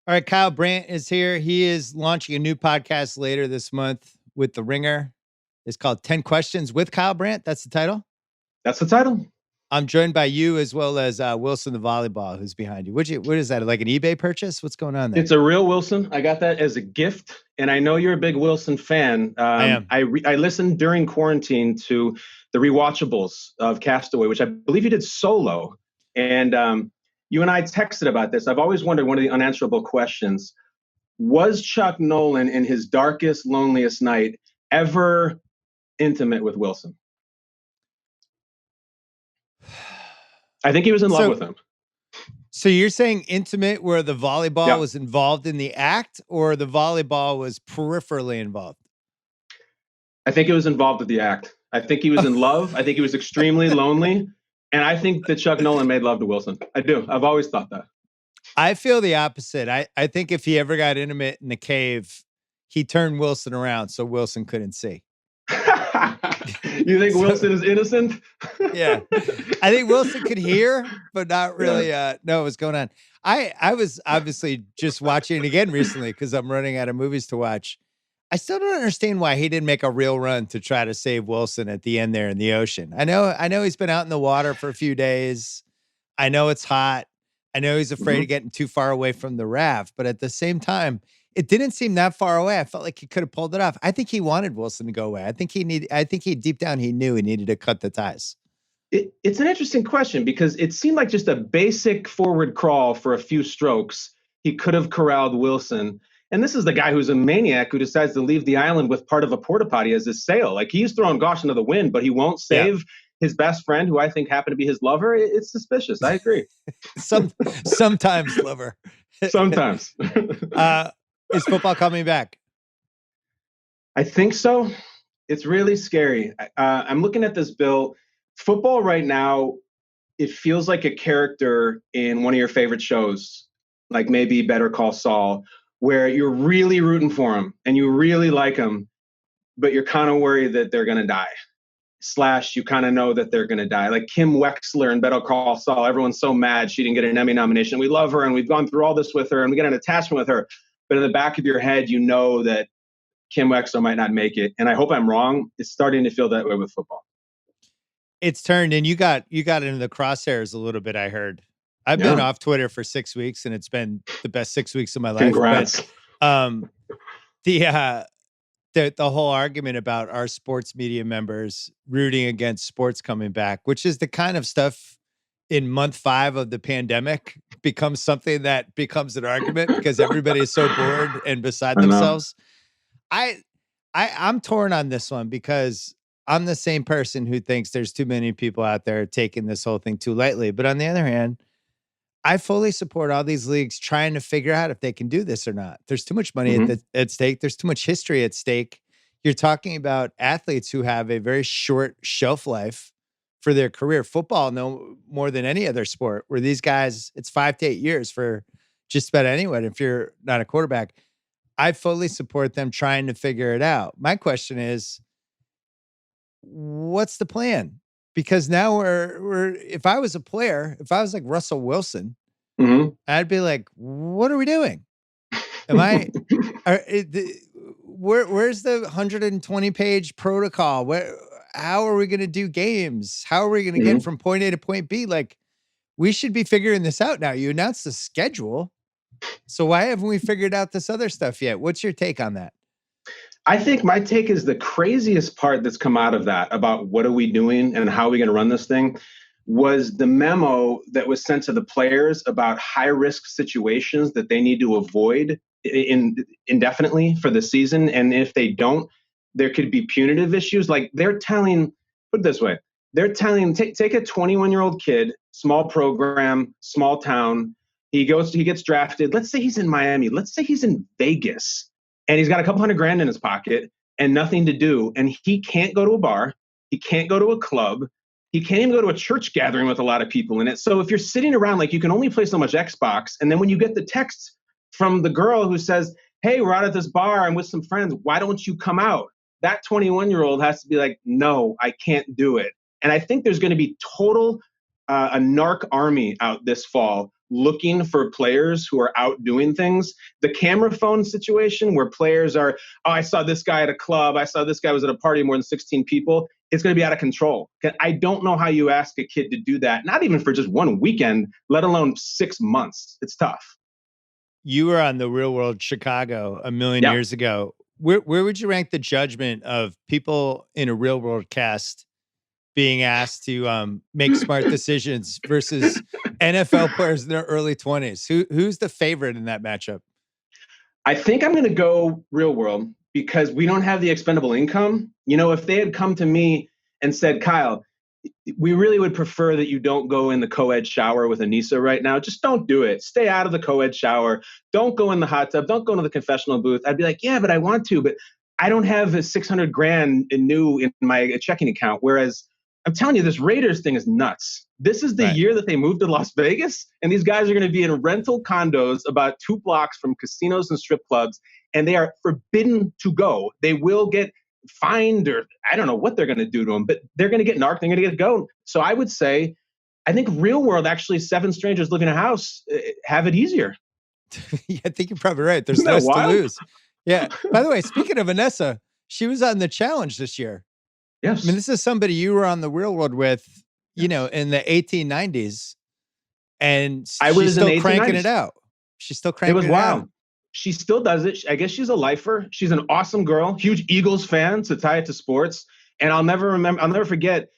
All right, Kyle Brandt is here. He is launching a new podcast later this month with the Ringer. It's called 10 Questions with Kyle Brandt. That's the title. That's the title. I'm joined by you as well as Wilson the volleyball, who's behind you. What is that, like an eBay purchase? What's going on there? It's a real Wilson. I got that as a gift, and I know you're a big Wilson fan. I am. I listened during quarantine to the rewatchables of Castaway, which I believe you did solo. And you and I texted about this. I've always wondered one of the unanswerable questions. Was Chuck Nolan in his darkest, loneliest night ever intimate with Wilson? I think he was in love with him. So you're saying intimate where the volleyball was involved in the act, or the volleyball was peripherally involved? I think it was involved with the act. I think he was in love. I think he was extremely lonely. And I think that Chuck Nolan made love to Wilson. I do. I've always thought that. I feel the opposite. I think if he ever got intimate in the cave, he turned Wilson around so Wilson couldn't see. You think Wilson is innocent? Yeah. I think Wilson could hear, but not really know what's going on. I was obviously just watching it again recently because I'm running out of movies to watch. I still don't understand why he didn't make a real run to try to save Wilson at the end there in the ocean. I know he's been out in the water for a few days. I know it's hot. I know he's afraid of getting too far away from the raft, but at the same time, it didn't seem that far away. I felt like he could have pulled it off. I think he wanted Wilson to go away. I think he deep down, he knew he needed to cut the ties. It's an interesting question because it seemed like just a basic forward crawl for a few strokes. He could have corralled Wilson. And this is the guy who's a maniac who decides to leave the island with part of a porta potty as his sail. Like, he's throwing caution to the wind, but he won't save his best friend, who I think happened to be his lover. It's suspicious. I agree. Sometimes lover. Sometimes. Is football coming back? I think so. It's really scary. I'm looking at this bill. Football right now, it feels like a character in one of your favorite shows, like maybe Better Call Saul, where you're really rooting for him and you really like him, but you're kind of worried that they're going to die. / you kind of know that they're going to die. Like Kim Wexler in Better Call Saul. Everyone's so mad she didn't get an Emmy nomination. We love her and we've gone through all this with her and we get an attachment with her. But in the back of your head, you know that Kim Wexler might not make it. And I hope I'm wrong. It's starting to feel that way with football. It's turned, and you got into the crosshairs a little bit, I heard. I've been off Twitter for 6 weeks, and it's been the best 6 weeks of my life. Congrats. But, the whole argument about our sports media members rooting against sports coming back, which is the kind of stuff in month 5 of the pandemic becomes something that becomes an argument because everybody is so bored and beside themselves. I'm torn on this one because I'm the same person who thinks there's too many people out there taking this whole thing too lightly. But on the other hand, I fully support all these leagues trying to figure out if they can do this or not. There's too much money at stake. There's too much history at stake. You're talking about athletes who have a very short shelf life for their career. Football, no more than any other sport, where these guys, it's 5 to 8 years for just about anyone if you're not a quarterback. I fully support them trying to figure it out. My question is, what's the plan? Because now we're if I was a player, if I was like Russell Wilson, I'd be like, what are we doing? Where's the 120-page protocol? How are we going to do games? How are we going to get from point A to point B? Like, we should be figuring this out now. You announced the schedule. So why haven't we figured out this other stuff yet? What's your take on that? I think my take is the craziest part that's come out of that about what are we doing and how are we going to run this thing was the memo that was sent to the players about high risk situations that they need to avoid indefinitely for the season. And if they don't, there could be punitive issues. Like they're telling, put it this way, they're telling, take a 21-year-old kid, small program, small town. He gets drafted. Let's say he's in Miami. Let's say he's in Vegas. And he's got a couple $100,000 in his pocket and nothing to do. And he can't go to a bar. He can't go to a club. He can't even go to a church gathering with a lot of people in it. So if you're sitting around, like you can only play so much Xbox. And then when you get the text from the girl who says, hey, we're out at this bar. I'm with some friends. Why don't you come out? That 21-year-old has to be like, no, I can't do it. And I think there's going to be total a narc army out this fall looking for players who are out doing things. The camera phone situation where players are, oh, I saw this guy at a club, I saw this guy was at a party more than 16 people, it's going to be out of control. I don't know how you ask a kid to do that, not even for just one weekend, let alone 6 months. It's tough. You were on The Real World Chicago a million Yeah. years ago. Where would you rank the judgment of people in a real world cast being asked to make smart decisions versus NFL players in their early 20s? Who's the favorite in that matchup? I think I'm going to go real world because we don't have the expendable income. You know, if they had come to me and said, Kyle, we really would prefer that you don't go in the co-ed shower with Anissa right now. Just don't do it. Stay out of the co-ed shower. Don't go in the hot tub. Don't go into the confessional booth. I'd be like, yeah, but I want to, but I don't have a 600 grand new in my checking account. Whereas I'm telling you, this Raiders thing is nuts. This is the Right. year that they moved to Las Vegas, and these guys are going to be in rental condos about 2 blocks from casinos and strip clubs, and they are forbidden to go. They will get fined, or I don't know what they're going to do to them, but they're going to get narked. They're going to get go. So I would say, I think real world, actually, 7 strangers live in a house have it easier. Yeah, I think you're probably right. There's Isn't that less to wild? lose. Yeah. By the way, speaking of Vanessa, she was on the challenge this year. Yes. I mean, this is somebody you were on The Real World with, you know, in the 1890s, and I she's was in still the cranking 1890s. it out. She's still It cranking was it wild. out. She still does it. I guess she's a lifer. She's an awesome girl, huge Eagles fan, to tie it to sports. And I'll never forget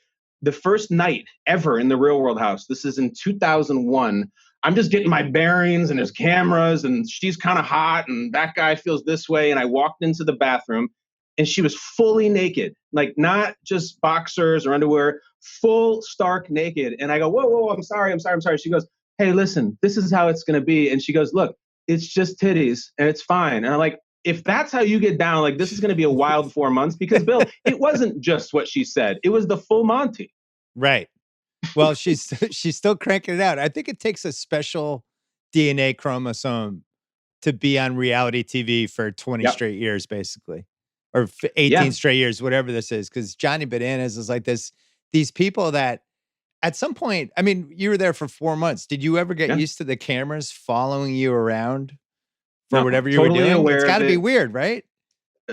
the first night ever in the Real World house. This is in 2001. I'm just getting my bearings, and there's cameras, and she's kind of hot, and that guy feels this way. And I walked into the bathroom, and she was fully naked, like not just boxers or underwear, full stark naked. And I go, whoa, whoa, I'm sorry. She goes, hey, listen, this is how it's going to be. And she goes, look, it's just titties and it's fine. And I'm like, if that's how you get down, like this is going to be a wild 4 months, because Bill, it wasn't just what she said. It was the full Monty. Right. Well, she's still cranking it out. I think it takes a special DNA chromosome to be on reality TV for 20 Yep. straight years, basically, or 18 Yeah. straight years, whatever this is. Because Johnny Bananas is like this. These people that at some point, I mean, you were there for 4 months. Did you ever get Yeah. used to the cameras following you around for No, whatever you were totally doing? It's aware got of to be it. weird, right?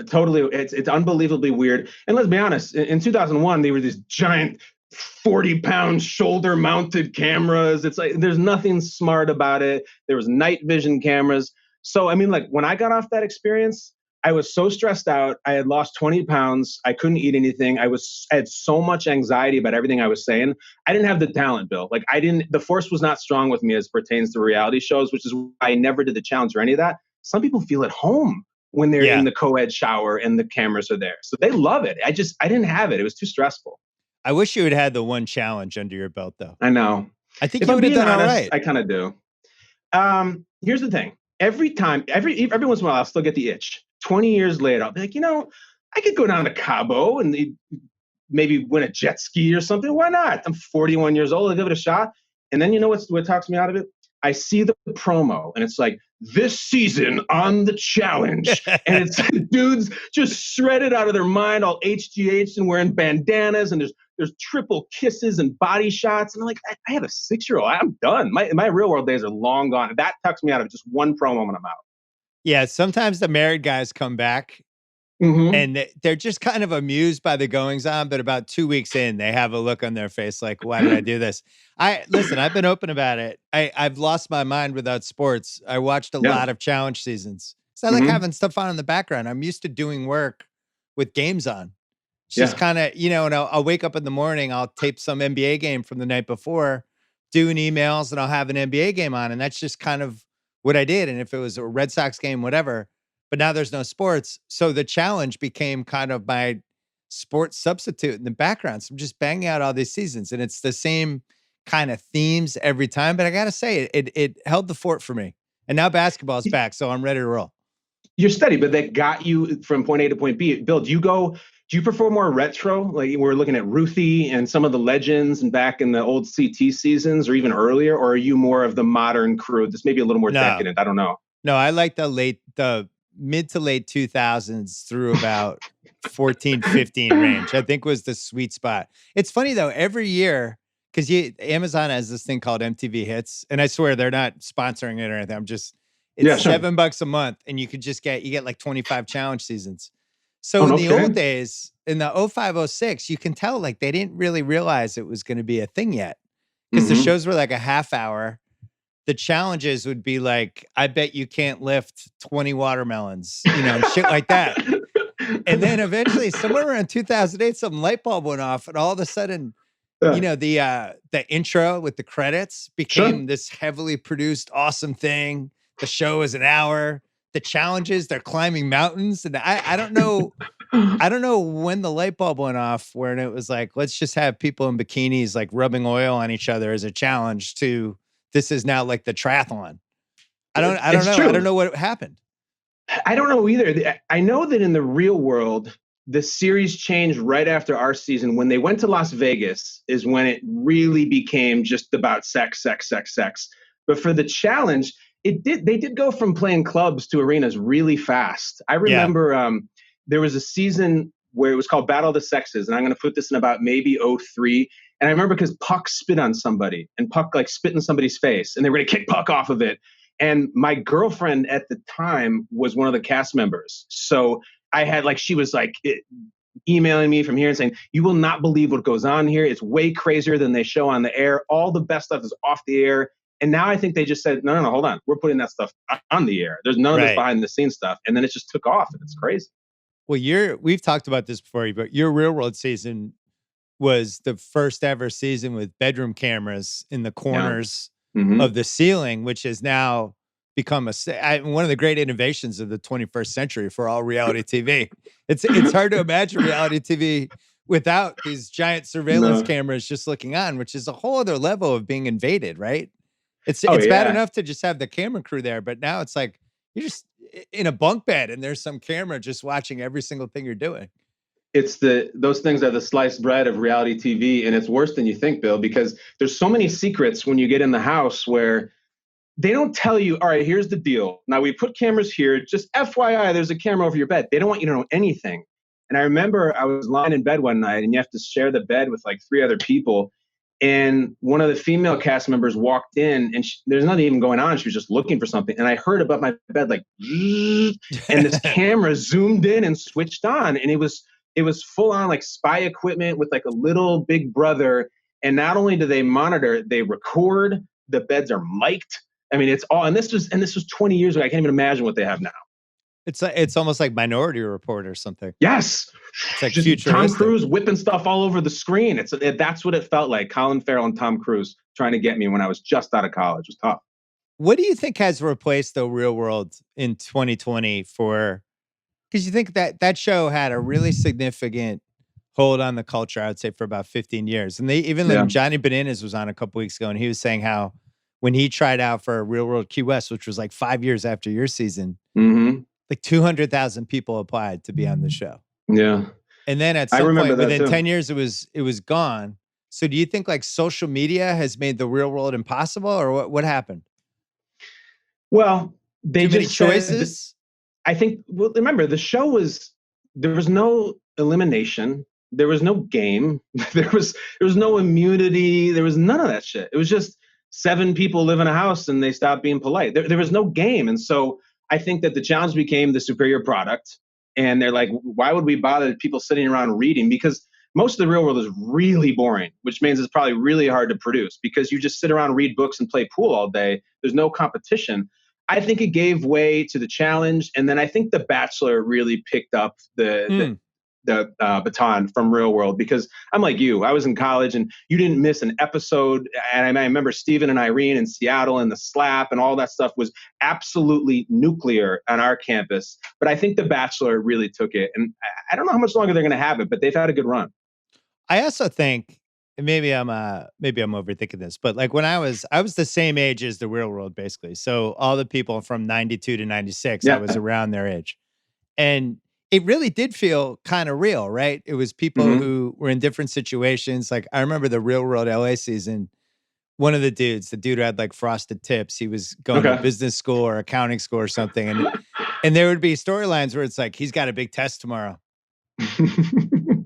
Totally. It's unbelievably weird. And let's be honest, in 2001, they were these giant 40-pound shoulder mounted cameras. It's like there's nothing smart about it. There was night vision cameras. So I mean, like when I got off that experience, I was so stressed out. I had lost 20 pounds. I couldn't eat anything. I had so much anxiety about everything I was saying. I didn't have the talent, Bill. Like the force was not strong with me as pertains to reality shows, which is why I never did the challenge or any of that. Some people feel at home when they're Yeah. in the co-ed shower and the cameras are there. So they love it. I didn't have it. It was too stressful. I wish you had had the one challenge under your belt, though. I know. I think If you I'm would have being done all honest, right. I kind of do. Here's the thing. Every once in a while, I'll still get the itch. 20 years later, I'll be like, I could go down to Cabo and maybe win a jet ski or something. Why not? I'm 41 years old. I'll give it a shot. And then you know what talks me out of it? I see the promo and it's like, this season on the challenge. And it's dudes just shredded out of their mind, all HGH and wearing bandanas, and there's triple kisses and body shots. And I'm like, I have a 6-year-old. I'm done. My real world days are long gone. That tucks me out of just one promo when I'm out. Yeah, sometimes the married guys come back Mm-hmm. and they're just kind of amused by the goings on, but about 2 weeks in, they have a look on their face like, why did I do this? Listen, I've been open about it. I've lost my mind without sports. I watched a Yeah. lot of challenge seasons. So I like having stuff on in the background. I'm used to doing work with games on. It's just kind of, and I'll wake up in the morning, I'll tape some NBA game from the night before, doing emails, and I'll have an NBA game on. And that's just kind of what I did. And if it was a Red Sox game, whatever. But now there's no sports. So the challenge became kind of my sports substitute in the background. So I'm just banging out all these seasons, and it's the same kind of themes every time. But I got to say, it held the fort for me. And now basketball's back, so I'm ready to roll. You're steady, but that got you from point A to point B. Bill, do you prefer more retro? Like we're looking at Ruthie and some of the legends and back in the old CT seasons or even earlier, or are you more of the modern crew? This may be a little more decadent. I don't know. No, I like the mid to late 2000s through about 14, 15 range, I think was the sweet spot. It's funny though, every year, because Amazon has this thing called MTV Hits, and I swear they're not sponsoring it or anything. It's Yeah, sure. $7 a month, and you get like 25 challenge seasons. Oh, So in no the old kidding. days, in the 05, 06, you can tell like they didn't really realize it was going to be a thing yet, because the Hmm. shows were like a half hour. The challenges would be like, I bet you can't lift 20 watermelons, and shit like that. And then eventually, somewhere around 2008, some light bulb went off, and all of a sudden, Yeah, the intro with the credits sure. became this heavily produced, awesome thing. The show is an hour. The challenges, they're climbing mountains, and I don't know when the light bulb went off, where it was like, let's just have people in bikinis like rubbing oil on each other as a challenge. To this is now like the triathlon. I don't It's know. I don't true. know what happened. I don't know either. I know that in the real world, the series changed right after our season. When they went to Las Vegas, is when it really became just about sex, sex, sex, sex. But for the challenge, They did go from playing clubs to arenas really fast. I Yeah. remember there was a season where it was called Battle of the Sexes, and I'm going to put this in about maybe '03. And I remember because Puck spit on somebody, and Puck like spit in somebody's face, and they were going to kick Puck off of it. And my girlfriend at the time was one of the cast members. So I had like, she was like emailing me from here and saying, "You will not believe what goes on here. It's way crazier than they show on the air. All the best stuff is off the air." And now I think they just said, no, no, no, hold on. We're putting that stuff on the air. There's none of this Right. behind the scenes stuff. And then it just took off, and it's crazy. Well, we've talked about this before, but your real world season was the first ever season with bedroom cameras in the Yeah. corners Hmm. of the ceiling, which has now become one of the great innovations of the 21st century for all reality TV. It's hard to imagine reality TV without these giant surveillance No. cameras just looking on, which is a whole other level of being invaded, right? Oh, It's bad yeah. enough to just have the camera crew there, but now it's like you're just in a bunk bed and there's some camera just watching every single thing you're doing. Those things are the sliced bread of reality TV. And it's worse than you think, Bill, because there's so many secrets when you get in the house where they don't tell you, all right, here's the deal. Now we put cameras here. Just FYI, there's a camera over your bed. They don't want you to know anything. And I remember I was lying in bed one night, and you have to share the bed with like three other people. And one of the female cast members walked in, and there's nothing even going on. She was just looking for something. And I heard above my bed, like, and this camera zoomed in and switched on. And it was full on like spy equipment with like a little big brother. And not only do they monitor, they record. The beds are mic'd. I mean, it's all, and this was 20 years ago. I can't even imagine what they have now. It's almost like Minority Report or something. Yes, It's like just Tom futuristic. Cruise whipping stuff all over the screen. That's what it felt like. Colin Farrell and Tom Cruise trying to get me when I was just out of college. It was tough. What do you think has replaced the real world in 2020 for, because you think that show had a really significant hold on the culture, I would say, for about 15 years. And they even Yeah. when Johnny Bananas was on a couple weeks ago, and he was saying how when he tried out for Real World Key West, which was like 5 years after your season, Hmm. like 200,000 people applied to be on the show. Yeah. And then at I some remember point that within too. 10 years, it was gone. So do you think like social media has made the real world impossible, or what happened? Well, they Too many just said, choices? I think, well, remember, there was no elimination. There was no game. There was no immunity. There was none of that shit. It was just seven people live in a house and they stopped being polite. There was no game. And so I think that the challenge became the superior product. And they're like, why would we bother people sitting around reading? Because most of the real world is really boring, which means it's probably really hard to produce because you just sit around, read books, and play pool all day. There's no competition. I think it gave way to the challenge, and then I think The Bachelor really picked up Hmm. the baton from Real World because I'm like you. I was in college, and you didn't miss an episode. And I remember Steven and Irene in Seattle, and the slap and all that stuff was absolutely nuclear on our campus. But I think The Bachelor really took it, and I don't know how much longer they're going to have it, but they've had a good run. I also think, and maybe I'm overthinking this, but like when I was the same age as the real world basically. So all the people from 92 to 96, I was Yeah. around their age. And it really did feel kind of real, right? It was people Hmm. who were in different situations. Like I remember the Real World LA season. One of the dude who had like frosted tips, he was going to Okay. business school or accounting school or something. And there would be storylines where it's like, he's got a big test tomorrow.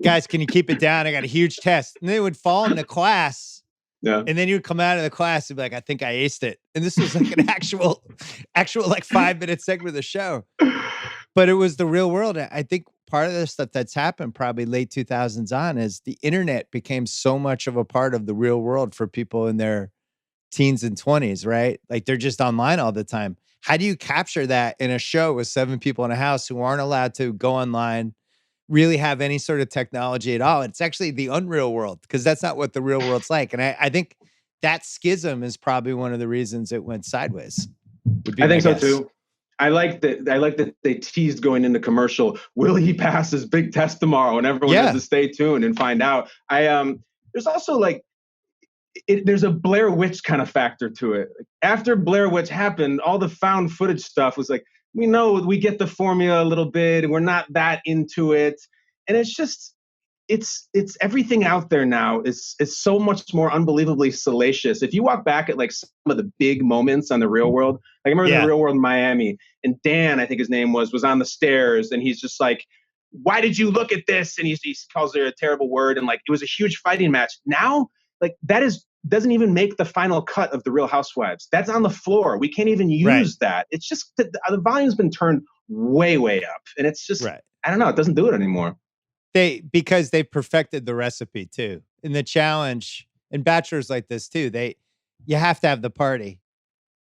Guys, can you keep it down? I got a huge test. And they would fall into class Yeah. And then you would come out of the class and be like, I think I aced it. And this was like an actual like 5-minute segment of the show. But it was the real world. I think part of the stuff that's happened probably late 2000s on is the internet became so much of a part of the real world for people in their teens and 20s, right? Like they're just online all the time. How do you capture that in a show with 7 people in a house who aren't allowed to go online, really have any sort of technology at all? It's actually the unreal world because that's not what the real world's like. And I think that schism is probably one of the reasons it went sideways, would be I my think so guess. too. I like that they teased going into commercial. Will he pass his big test tomorrow? And everyone has Yeah, to stay tuned and find out. There's also like there's a Blair Witch kind of factor to it. Like, after Blair Witch happened, all the found footage stuff was like, we know we get the formula a little bit, and we're not that into it, and it's just it's everything out there now is so much more unbelievably salacious. If you walk back at like some of the big moments on the Real World, like I remember the yeah, Real World in Miami, and Dan, I think his name was on the stairs, and he's just like, "Why did you look at this?" And he calls her a terrible word, and like it was a huge fighting match. Now, like that is doesn't even make the final cut of the Real Housewives. That's on the floor. We can't even right, use that. It's just the volume's been turned way up, and it's just right. I don't know. It doesn't do it anymore. Because they perfected the recipe too. In the challenge, and bachelors like this too, you have to have the party.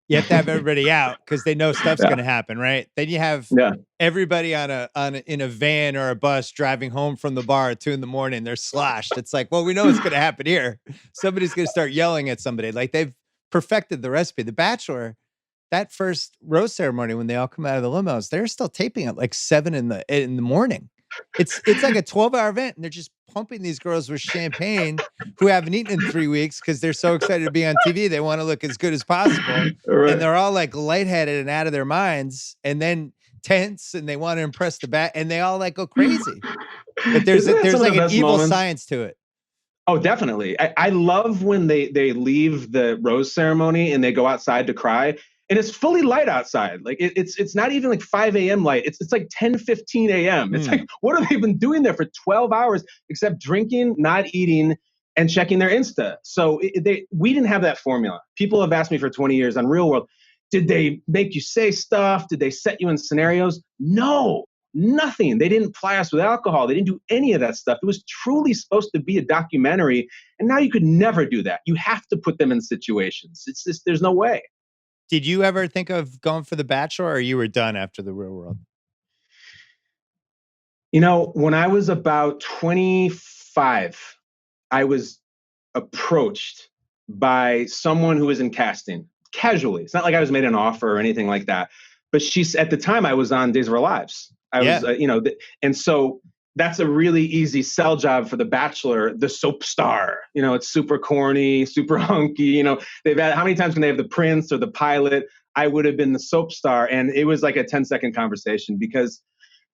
You have to have everybody out because they know stuff's Yeah. gonna happen, right? Then you have Yeah. everybody in a van or a bus driving home from the bar at 2 in the morning. They're sloshed. It's like, well, we know what's gonna happen here. Somebody's gonna start yelling at somebody. Like they've perfected the recipe. The Bachelor, that first rose ceremony when they all come out of the limos, they're still taping at like 7 in the morning. It's like a 12-hour event, and they're just pumping these girls with champagne who haven't eaten in 3 weeks because they're so excited to be on TV. They want to look as good as possible. And Right. they're all like lightheaded and out of their minds, and then tense, and they want to impress the back, and they all like go crazy. But Isn't that there's some of like the an best evil moments? science to it. Oh, definitely. I love when they leave the rose ceremony and they go outside to cry. And it's fully light outside. Like it's not even like 5 a.m. light. It's like 10:15 a.m. It's Mm. like, what have they been doing there for 12 hours except drinking, not eating, and checking their Insta? So we didn't have that formula. People have asked me for 20 years on Real World, did they make you say stuff? Did they set you in scenarios? No, nothing. They didn't ply us with alcohol. They didn't do any of that stuff. It was truly supposed to be a documentary. And now you could never do that. You have to put them in situations. It's just, there's no way. Did you ever think of going for The Bachelor, or you were done after The Real World? You know, when I was about 25, I was approached by someone who was in casting casually. It's not like I was made an offer or anything like that. But she's at the time I was on Days of Our Lives. I was, Yeah. and so that's a really easy sell job for The Bachelor, the soap star. It's super corny, super hunky. They've had how many times can they have the prince or the pilot? I would have been the soap star, and it was like a 10-second conversation because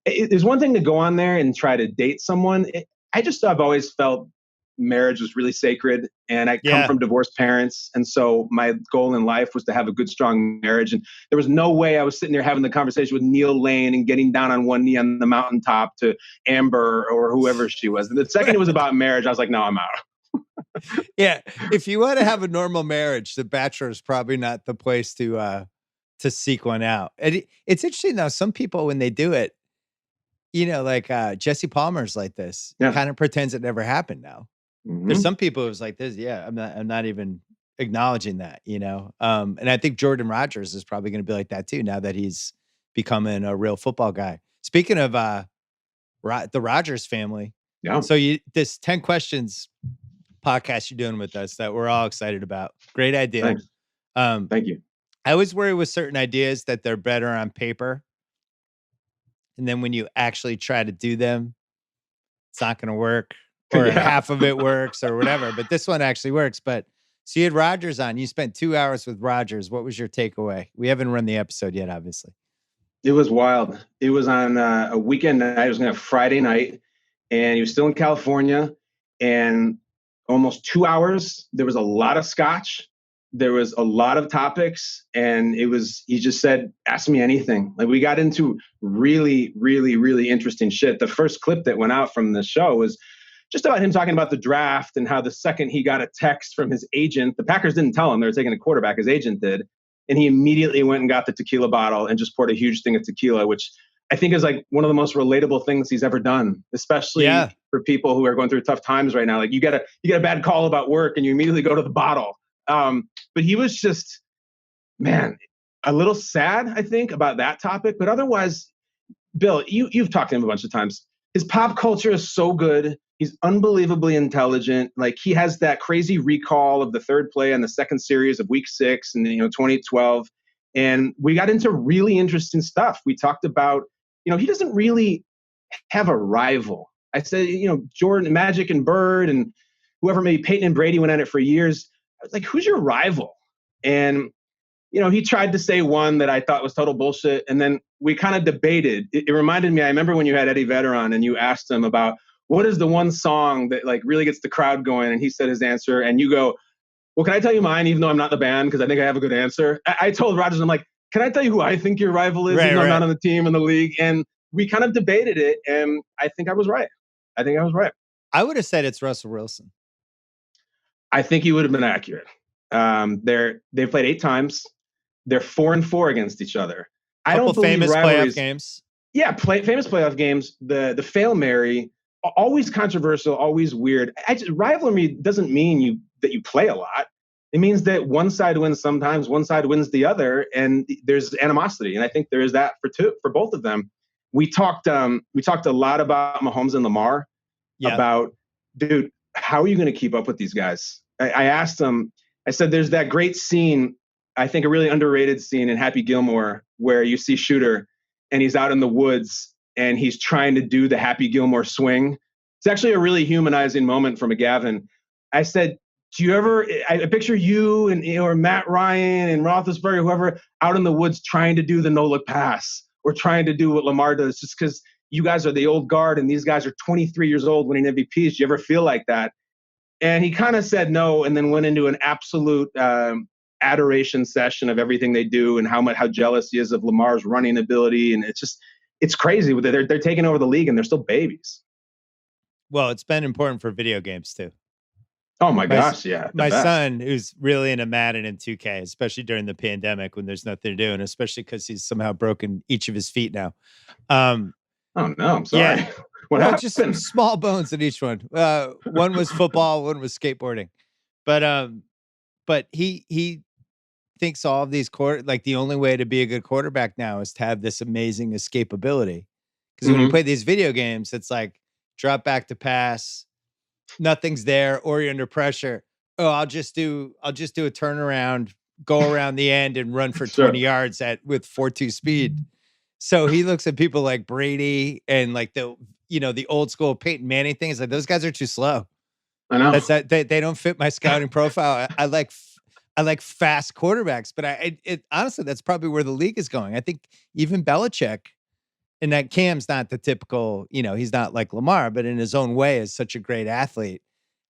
there's one thing to go on there and try to date someone. I've always felt marriage was really sacred, and I come Yeah. from divorced parents, and so my goal in life was to have a good, strong marriage. And there was no way I was sitting there having the conversation with Neil Lane and getting down on one knee on the mountaintop to Amber or whoever she was. And the second it was about marriage, I was like, no, I'm out. Yeah. If you want to have a normal marriage, The Bachelor is probably not the place to seek one out. And it's interesting though, some people when they do it, like Jesse Palmer's like this, Yeah. kind of pretends it never happened now. There's Mm-hmm. some people who's like this, yeah, I'm not even acknowledging that. And I think Jordan Rodgers is probably gonna be like that too now that he's becoming a real football guy. Speaking of the Rodgers family, Yeah. so this 10 questions podcast you're doing with us that we're all excited about. Great idea. Thanks. Um, Thank you. I always worry with certain ideas that they're better on paper. And then when you actually try to do them, it's not going to work, or Yeah. half of it works or whatever. But this one actually works. But so you had Rodgers on, you spent 2 hours with Rodgers. What was your takeaway? We haven't run the episode yet, obviously. It was wild. It was on a weekend night. It was on a Friday night, and he was still in California. And almost 2 hours, there was a lot of scotch. There was a lot of topics, and he just said, ask me anything. Like we got into really, really, really interesting shit. The first clip that went out from the show was just about him talking about the draft and how the second he got a text from his agent, the Packers didn't tell him they were taking a quarterback, his agent did. And he immediately went and got the tequila bottle and just poured a huge thing of tequila, which I think is like one of the most relatable things he's ever done, especially for people who are going through tough times right now. Like you get a bad call about work and you immediately go to the bottle. But he was just, man, a little sad, I think, about that topic. But otherwise, Bill, you've talked to him a bunch of times. His pop culture is so good. He's unbelievably intelligent. Like he has that crazy recall of the third play on the second series of Week 6 and 2012. And we got into really interesting stuff. We talked about, he doesn't really have a rival. I said, Jordan, Magic and Bird and whoever, maybe Peyton and Brady went at it for years. I was like, who's your rival? And he tried to say one that I thought was total bullshit. And then we kind of debated. It reminded me, I remember when you had Eddie Vedder on and you asked him about what is the one song that like really gets the crowd going. And he said his answer. And you go, well, can I tell you mine, even though I'm not in the band, because I think I have a good answer. I told Rodgers, I'm like, can I tell you who I think your rival is, even though I'm not on the team in the league? And we kind of debated it. And I think I was right. I would have said it's Russell Wilson. I think you would have been accurate. They've played 8 times. They're 4-4 against each other. I don't believe famous playoff games. Yeah, famous playoff games. The Fail Mary, always controversial, always weird. Rivalry doesn't mean that you play a lot. It means that one side wins sometimes, one side wins the other, and there's animosity. And I think there is that for both of them. We talked a lot about Mahomes and Lamar. About, dude, how are you going to keep up with these guys? I asked him. I said, there's that great scene, I think a really underrated scene in Happy Gilmore, where you see Shooter and he's out in the woods and he's trying to do the Happy Gilmore swing. It's actually a really humanizing moment for McGavin. I said, I picture you and or Matt Ryan and Roethlisberger, whoever, out in the woods trying to do the no-look pass or trying to do what Lamar does, just because you guys are the old guard and these guys are 23 years old winning MVPs. Do you ever feel like that? And he kind of said no, and then went into an absolute adoration session of everything they do and how jealous he is of Lamar's running ability. And it's crazy. They're taking over the league and they're still babies. Well, it's been important for video games too. Oh my gosh. Yeah. My son, who's really into Madden and 2K, especially during the pandemic when there's nothing to do. And especially because he's somehow broken each of his feet now. Oh no, I'm sorry. Yeah. What happened? Just some small bones in each one. One was football, one was skateboarding. But he thinks all of these the only way to be a good quarterback now is to have this amazing escapability. Because when you play these video games, it's like drop back to pass, nothing's there, or you're under pressure. Oh, I'll just do a turnaround, go around the end, and run for 20 yards with 4.2 speed. So he looks at people like Brady and like the old school Peyton Manning thing. It's like those guys are too slow. I know they don't fit my scouting profile. I like fast quarterbacks, but honestly, that's probably where the league is going. I think even Belichick, and that Cam's not the typical, he's not like Lamar, but in his own way is such a great athlete.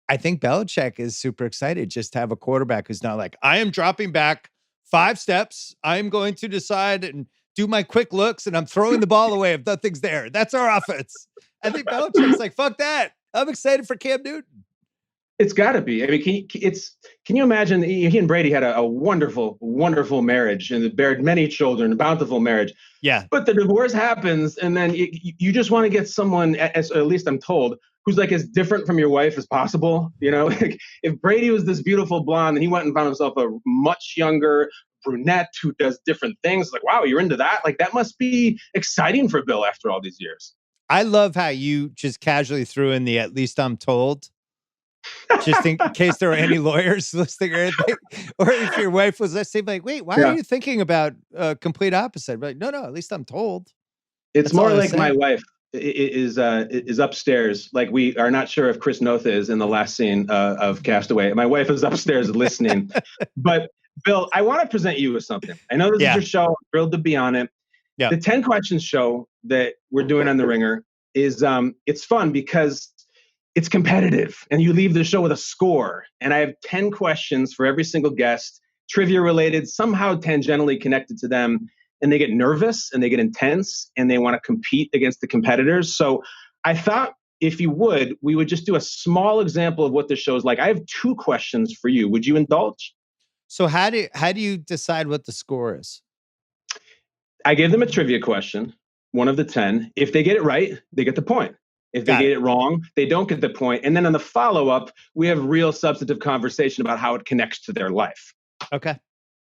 I think Belichick is super excited just to have a quarterback who's not like, I am dropping back 5 steps. I'm going to decide and do my quick looks and I'm throwing the ball away if nothing's there. That's our offense. I think Belichick's like, fuck that. I'm excited for Cam Newton. It's got to be. I mean, can you imagine? He and Brady had a wonderful, wonderful marriage and they bared many children, a bountiful marriage. Yeah. But the divorce happens, and then you just want to get someone, at least I'm told, who's like as different from your wife as possible. Like if Brady was this beautiful blonde and he went and found himself a much younger brunette who does different things, like, wow, you're into that? Like that must be exciting for Bill after all these years. I love how you just casually threw in the "at least I'm told." Just in case there are any lawyers listening or anything, or if your wife was listening, like, wait, why are you thinking about complete opposite? Like, no, at least I'm told. It's That's more like my wife is upstairs. Like we are not sure if Chris Noth is in the last scene of Castaway. My wife is upstairs listening. But Bill, I want to present you with something. I know this is your show. I'm thrilled to be on it. Yeah. The 10 questions show that we're doing on the Ringer is it's fun because it's competitive and you leave the show with a score. And I have 10 questions for every single guest, trivia related, somehow tangentially connected to them. And they get nervous and they get intense and they want to compete against the competitors. So I thought if you would, we would just do a small example of what this show is like. I have 2 questions for you. Would you indulge? So how do you decide what the score is? I give them a trivia question, one of the 10. If they get it right, they get the point. If they Got get it. it wrong, they don't get the point. And then on the follow-up, we have real substantive conversation about how it connects to their life. Okay.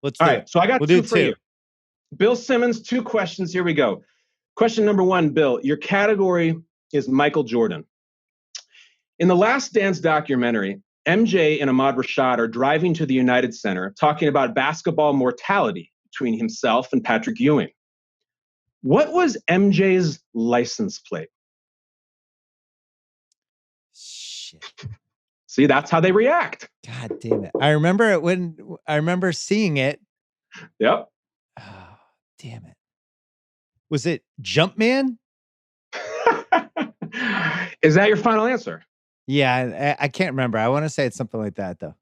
Let's All do right, it. so I got We'll 2 do for you. 2. Bill Simmons, 2 questions. Here we go. Question number 1, Bill, your category is Michael Jordan. In the Last Dance documentary, MJ and Ahmad Rashad are driving to the United Center talking about basketball mortality between himself and Patrick Ewing. What was MJ's license plate? Shit. See, that's how they react. God damn it. I remember it when I remember seeing it. Yep. Oh, damn it. Was it Jumpman? Is that your final answer? Yeah, I can't remember. I want to say it's something like that though.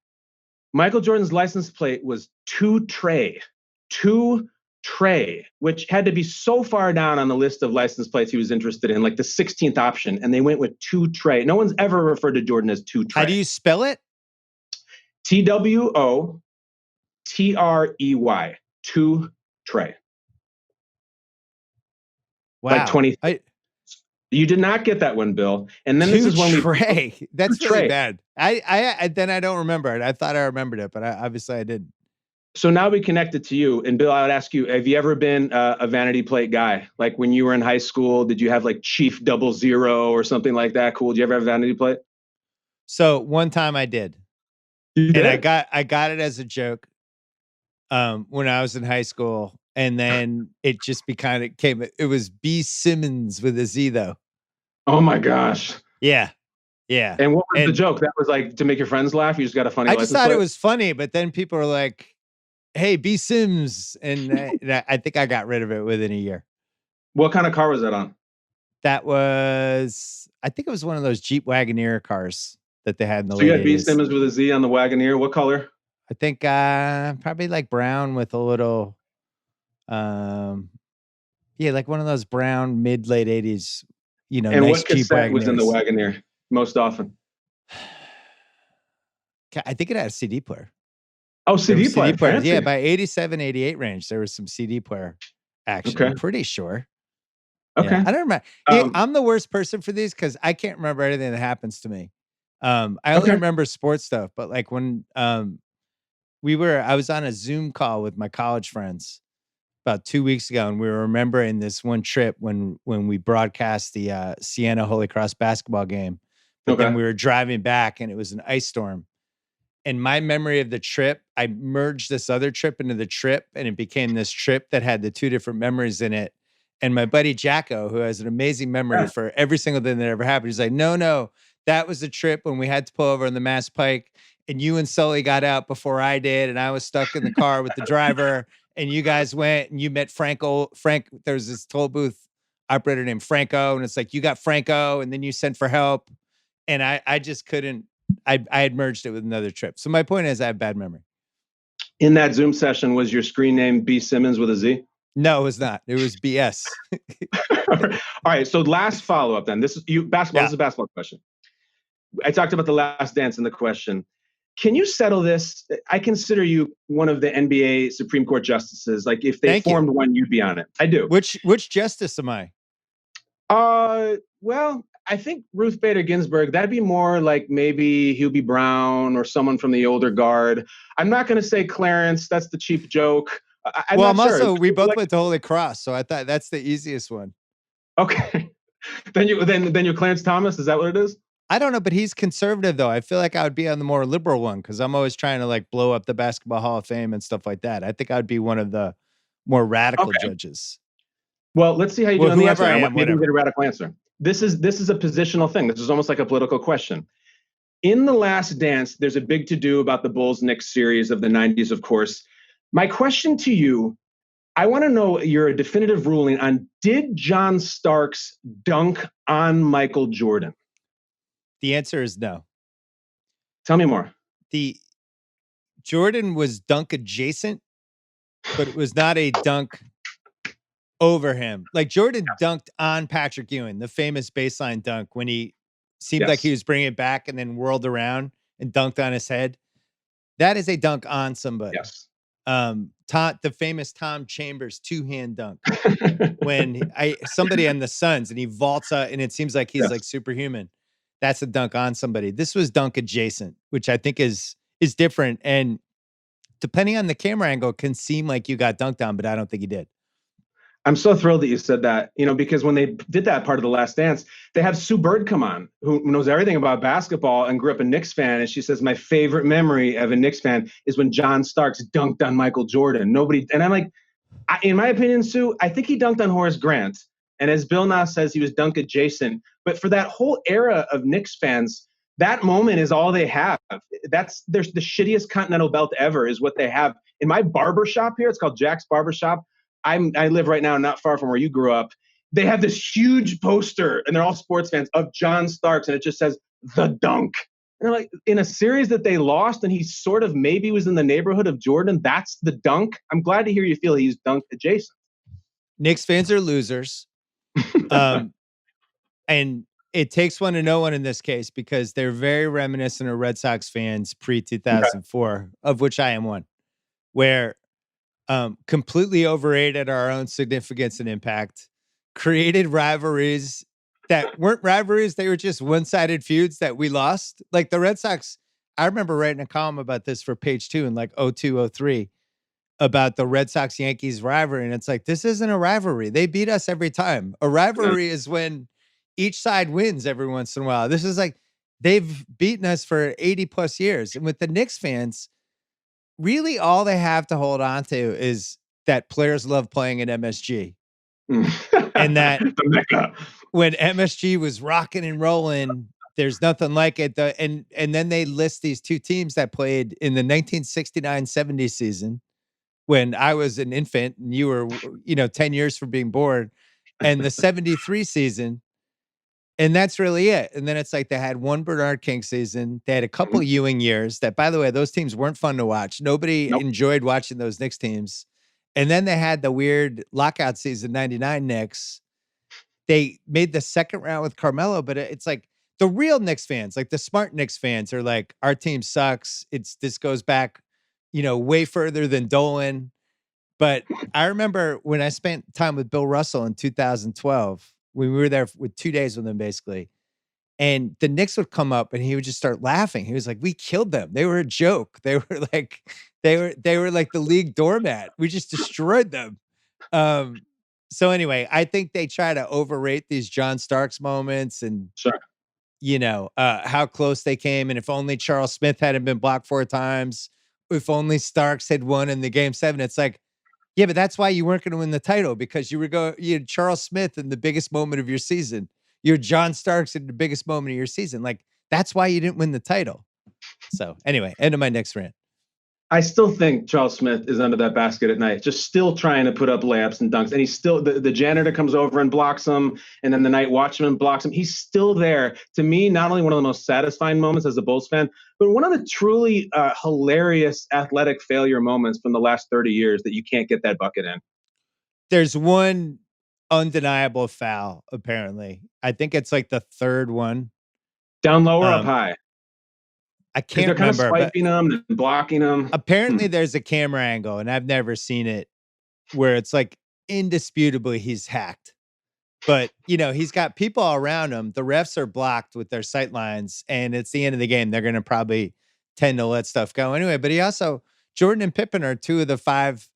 Michael Jordan's license plate was 2 Trey. 2 Trey, which had to be so far down on the list of license plates he was interested in, like the 16th option, and they went with 2 Trey. No one's ever referred to Jordan as 2 Trey. How do you spell it? TWOTREY. 2 Trey. Wow. Like 20. You did not get that one, Bill. And then this is when Trey. That's really Trey. bad. I then I don't remember it. I thought I remembered it, but obviously I didn't. So now we connected to you. And Bill, I would ask you, have you ever been a vanity plate guy? Like when you were in high school, did you have like Chief 00 or something like that? Cool. Did you ever have a vanity plate? So one time I did. You did? And I got it as a joke when I was in high school. And then it just came, it was B Simmons with a Z though. Oh my gosh. Yeah. Yeah. And what was the joke? That was like to make your friends laugh? You just got a funny I just thought it was funny, but then people were like, hey, B Sims. And I think I got rid of it within a year. What kind of car was that on? That was, I think it was one of those Jeep Wagoneer cars that they had in the late 80s. So you had B Simmons with a Z on the Wagoneer. What color? I think probably like brown with a little, yeah, like one of those brown mid-late 80s, you know, and nice what Jeep cassette was in the Wagoneers. Wagoneer most often? I think it had a CD player. Oh, CD player. Yeah, by 87, 88 range, there was some CD player action. Okay. I'm pretty sure. Okay. Yeah, I don't remember. I'm the worst person for these because I can't remember anything that happens to me. I only remember sports stuff, but like when I was on a Zoom call with my college friends about 2 weeks ago, and we were remembering this one trip when we broadcast the Siena Holy Cross basketball game. But then we were driving back and it was an ice storm. And my memory of the trip, I merged this other trip into the trip, and it became this trip that had the 2 different memories in it. And my buddy Jacko, who has an amazing memory for every single thing that ever happened, he's like, no, that was the trip when we had to pull over on the Mass Pike, and you and Sully got out before I did, and I was stuck in the car with the driver, and you guys went and you met Frank. There was this toll booth operator named Franco, and it's like you got Franco, and then you sent for help, and I just couldn't. I had merged it with another trip. So my point is, I have bad memory. In that Zoom session, was your screen name B Simmons with a Z? No, it was not. It was BS. All right. So last follow-up then. This is basketball. Yeah. This is a basketball question. I talked about the Last Dance in the question. Can you settle this? I consider you one of the NBA Supreme Court justices. Like if they formed one, you'd be on it. I do. Which justice am I? Well, I think Ruth Bader Ginsburg, that'd be more like maybe Hubie Brown or someone from the older guard. I'm not going to say Clarence. That's the cheap joke. We both went to Holy Cross, so I thought that's the easiest one. Okay. then you're Clarence Thomas. Is that what it is? I don't know, but he's conservative though. I feel like I would be on the more liberal one because I'm always trying to like blow up the Basketball Hall of Fame and stuff like that. I think I'd be one of the more radical judges. Well, let's see how you do on the answer. Maybe you get a radical answer. This is a positional thing. This is almost like a political question. In The Last Dance, there's a big to-do about the Bulls-Knicks series of the 90s, of course. My question to you, I want to know your definitive ruling on, did John Starks dunk on Michael Jordan? The answer is no. Tell me more. Jordan was dunk adjacent, but it was not a dunk over him. Like Jordan dunked on Patrick Ewing, the famous baseline dunk when he seemed like he Yes. was bringing it back and then whirled around and dunked on his head. That is a dunk on somebody. Yes. The famous Tom Chambers 2-hand dunk when somebody on the Suns and he vaults up and it seems like he's like Yes. superhuman. That's a dunk on somebody. This was dunk adjacent, which I think is different. And depending on the camera angle, can seem like you got dunked on, but I don't think you did. I'm so thrilled that you said that, because when they did that part of The Last Dance, they have Sue Bird come on, who knows everything about basketball and grew up a Knicks fan. And she says, my favorite memory of a Knicks fan is when John Starks dunked on Michael Jordan. And I'm like, in my opinion, Sue, I think he dunked on Horace Grant. And as Bill Nas says, he was dunk adjacent. But for that whole era of Knicks fans, that moment is all they have. There's the shittiest Continental Belt ever is what they have. In my barber shop here, it's called Jack's Barber Shop. I live right now not far from where you grew up. They have this huge poster, and they're all sports fans, of John Starks, and it just says the dunk. And they're like, in a series that they lost, and he sort of maybe was in the neighborhood of Jordan, that's the dunk. I'm glad to hear you feel he's dunk adjacent. Knicks fans are losers. And it takes one to know one in this case because they're very reminiscent of Red Sox fans pre-2004, of which I am one, where completely overrated our own significance and impact, created rivalries that weren't rivalries. They were just one-sided feuds that we lost. Like the Red Sox, I remember writing a column about this for Page 2 in like 02, 03 about the Red Sox Yankees rivalry. And it's like, this isn't a rivalry. They beat us every time. A rivalry is when each side wins every once in a while. This is like, they've beaten us for 80 plus years. And with the Knicks fans, really all they have to hold on to is that players love playing at MSG. And that when MSG was rocking and rolling, there's nothing like it. And then they list these two teams that played in the 1969-70 season when I was an infant and you were, 10 years from being born, and the 73 season. And that's really it. And then it's like they had one Bernard King season. They had a couple Ewing years that, by the way, those teams weren't fun to watch. Nobody enjoyed watching those Knicks teams. And then they had the weird lockout season, 99 Knicks. They made the second round with Carmelo, but it's like the real Knicks fans, like the smart Knicks fans are like, our team sucks. This goes back, way further than Dolan. But I remember when I spent time with Bill Russell in 2012, when we were there with 2 days with him, basically, and the Knicks would come up and he would just start laughing. He was like, we killed them. They were a joke. They were like, they were like the league doormat. We just destroyed them. So anyway, I think they try to overrate these John Starks moments and, Sure. How close they came. And if only Charles Smith hadn't been blocked 4 times, if only Starks had won in the game 7, it's like, yeah, but that's why you weren't going to win the title, because you had Charles Smith in the biggest moment of your season. You're John Starks in the biggest moment of your season. Like, that's why you didn't win the title. So anyway, end of my next rant. I still think Charles Smith is under that basket at night, just still trying to put up layups and dunks. And he's still, the janitor comes over and blocks him. And then the night watchman blocks him. He's still there. To me, not only one of the most satisfying moments as a Bulls fan, but one of the truly hilarious athletic failure moments from the last 30 years that you can't get that bucket in. There's one undeniable foul, apparently. I think it's like the third one. Down low or up high? I can't they're remember. Kind of swiping them and blocking them. Apparently there's a camera angle, and I've never seen it, where it's like indisputably he's hacked. But, he's got people around him. The refs are blocked with their sight lines, and it's the end of the game. They're going to probably tend to let stuff go anyway. But Jordan and Pippen are 2 of the 5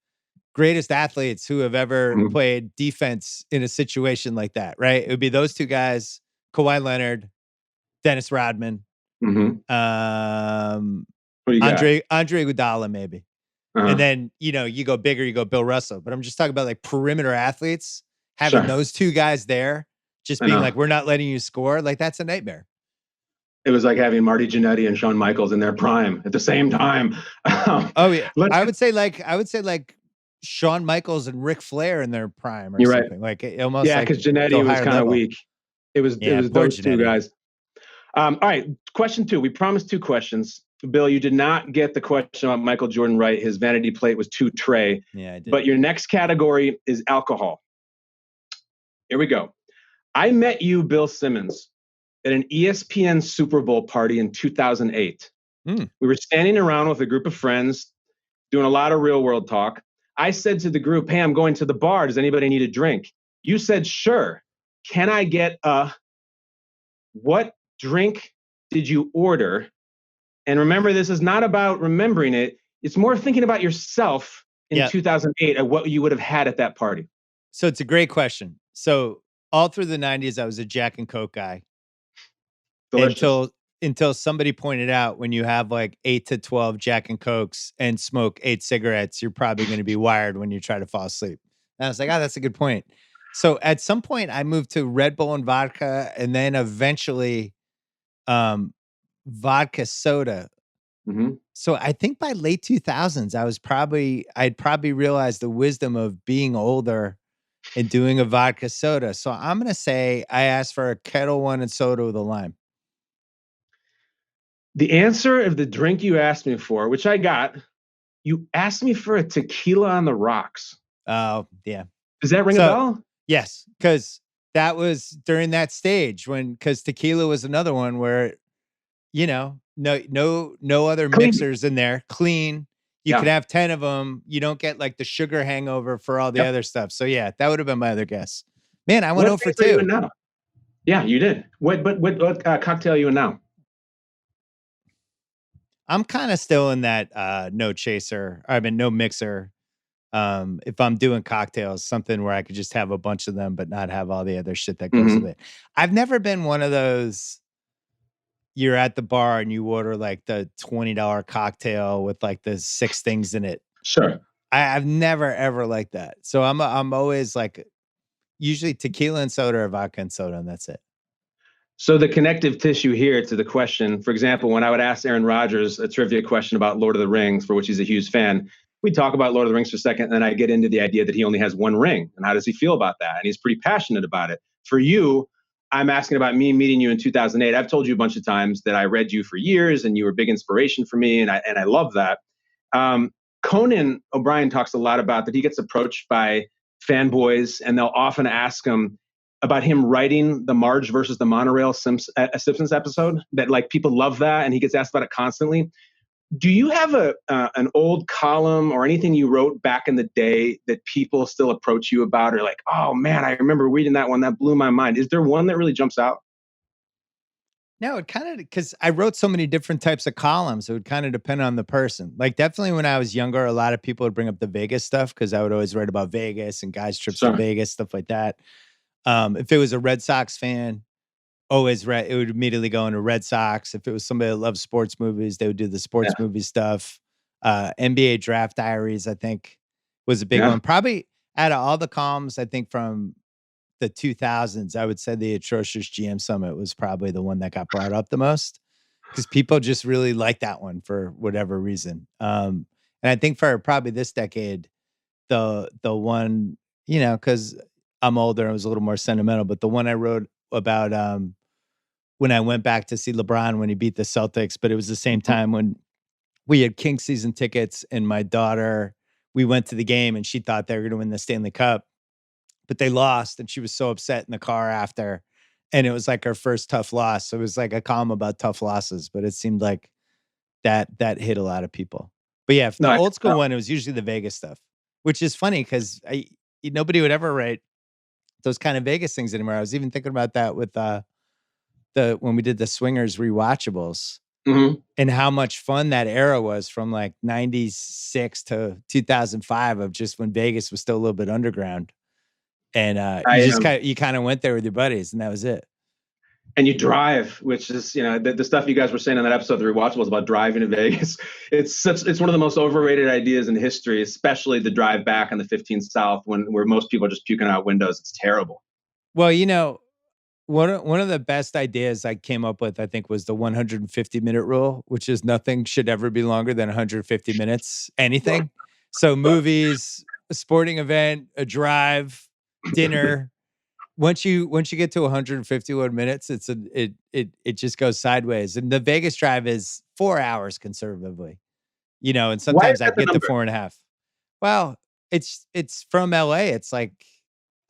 greatest athletes who have ever played defense in a situation like that, right? It would be those 2 guys, Kawhi Leonard, Dennis Rodman, Andre Iguodala, maybe. And then, you go bigger, you go Bill Russell. But I'm just talking about like perimeter athletes, having those 2 guys there, just being like, we're not letting you score. Like, that's a nightmare. It was like having Marty Jannetty and Shawn Michaels in their prime at the same time. Oh yeah. I would say like Shawn Michaels and Ric Flair in their prime or You're something. Right. Like almost. Yeah, because Jannetty was kind of weak. It was those Jannetty. 2 guys. All right, question 2. We promised 2 questions. Bill, you did not get the question about Michael Jordan right. His vanity plate was too tray. Yeah, I did. But your next category is alcohol. Here we go. I met you, Bill Simmons, at an ESPN Super Bowl party in 2008. Mm. We were standing around with a group of friends doing a lot of real world talk. I said to the group, hey, I'm going to the bar. Does anybody need a drink? You said, sure. Can I get what drink did you order? And remember, this is not about remembering it. It's more thinking about yourself in Yeah. 2008 and what you would have had at that party. So it's a great question. So all through the 90s, I was a Jack and Coke guy Delicious. until somebody pointed out when you have like 8 to 12 Jack and Cokes and smoke 8 cigarettes, you're probably going to be wired when you try to fall asleep. And I was like, oh, that's a good point. So at some point, I moved to Red Bull and vodka, and then eventually vodka soda. Mm-hmm. So I think by late 2000s, I'd probably realized the wisdom of being older and doing a vodka soda. So I'm going to say I asked for a Kettle One and soda with a lime. The answer of the drink you asked me for, which I got, you asked me for a tequila on the rocks. Oh, yeah. Does that ring a So, bell? yes, because that was during that stage because tequila was another one where, no other Clean. mixers in there, clean. You could have 10 of them. You don't get like the sugar hangover for all the other stuff. So yeah, that would have been my other guess. Man, I went What 0 for phase are you in 2. now? Yeah, you did. What cocktail are you in now? I'm kind of still in that no chaser. I mean, no mixer. If I'm doing cocktails, something where I could just have a bunch of them, but not have all the other shit that goes with it. I've never been one of those. You're at the bar and you order like the $20 cocktail with like the 6 things in it. Sure. I've never ever liked that. So I'm always like usually tequila and soda or vodka and soda, and that's it. So the connective tissue here to the question, for example, when I would ask Aaron Rodgers a trivia question about Lord of the Rings, for which he's a huge fan, we talk about Lord of the Rings for a second, and then I get into the idea that he only has one ring, and how does he feel about that? And he's pretty passionate about it. For you, I'm asking about me meeting you in 2008. I've told you a bunch of times that I read you for years, and you were a big inspiration for me, and I love that. Conan O'Brien talks a lot about that he gets approached by fanboys, and they'll often ask him about him writing the Marge versus the Monorail Simpsons episode. That like people love that, and he gets asked about it constantly. Do you have an old column or anything you wrote back in the day that people still approach you about, or like, oh man, I remember reading that one, that blew my mind? Is there one that really jumps out? No, it kind of because I wrote so many different types of columns, it would kind of depend on the person. Like definitely when I was younger, a lot of people would bring up the Vegas stuff because I would always write about Vegas and guys' trips to Sure. Vegas, stuff like that. If it was a Red Sox fan, always it would immediately go into Red Sox. If it was somebody that loves sports movies, they would do the sports movie stuff. NBA draft diaries, I think, was a big one. Probably out of all the columns, I think from the 2000s, I would say the Atrocious GM Summit was probably the one that got brought up the most because people just really like that one for whatever reason. And I think for probably this decade, the one, because I'm older and I was a little more sentimental, but the one I wrote about when I went back to see LeBron when he beat the Celtics, but it was the same time when we had Kings season tickets and my daughter, we went to the game and she thought they were going to win the Stanley Cup, but they lost and she was so upset in the car after. And it was like her first tough loss. So it was like a column about tough losses, but it seemed like that hit a lot of people. But yeah, the old school one, it was usually the Vegas stuff, which is funny because nobody would ever write those kind of Vegas things anymore. I was even thinking about that with when we did the Swingers rewatchables and how much fun that era was from like 96 to 2005 of just when Vegas was still a little bit underground. And you kind of went there with your buddies and that was it. And you drive, which is, the stuff you guys were saying on that episode, the rewatchables about driving to Vegas. It's one of the most overrated ideas in history, especially the drive back on the 15 South where most people are just puking out windows. It's terrible. Well, one of the best ideas I came up with, I think, was the 150-minute rule, which is nothing should ever be longer than 150 minutes, anything. So movies, a sporting event, a drive, dinner. Once you get to 151 minutes, it just goes sideways. And the Vegas drive is 4 hours conservatively, and sometimes I get to 4.5. Well, it's from LA. It's like,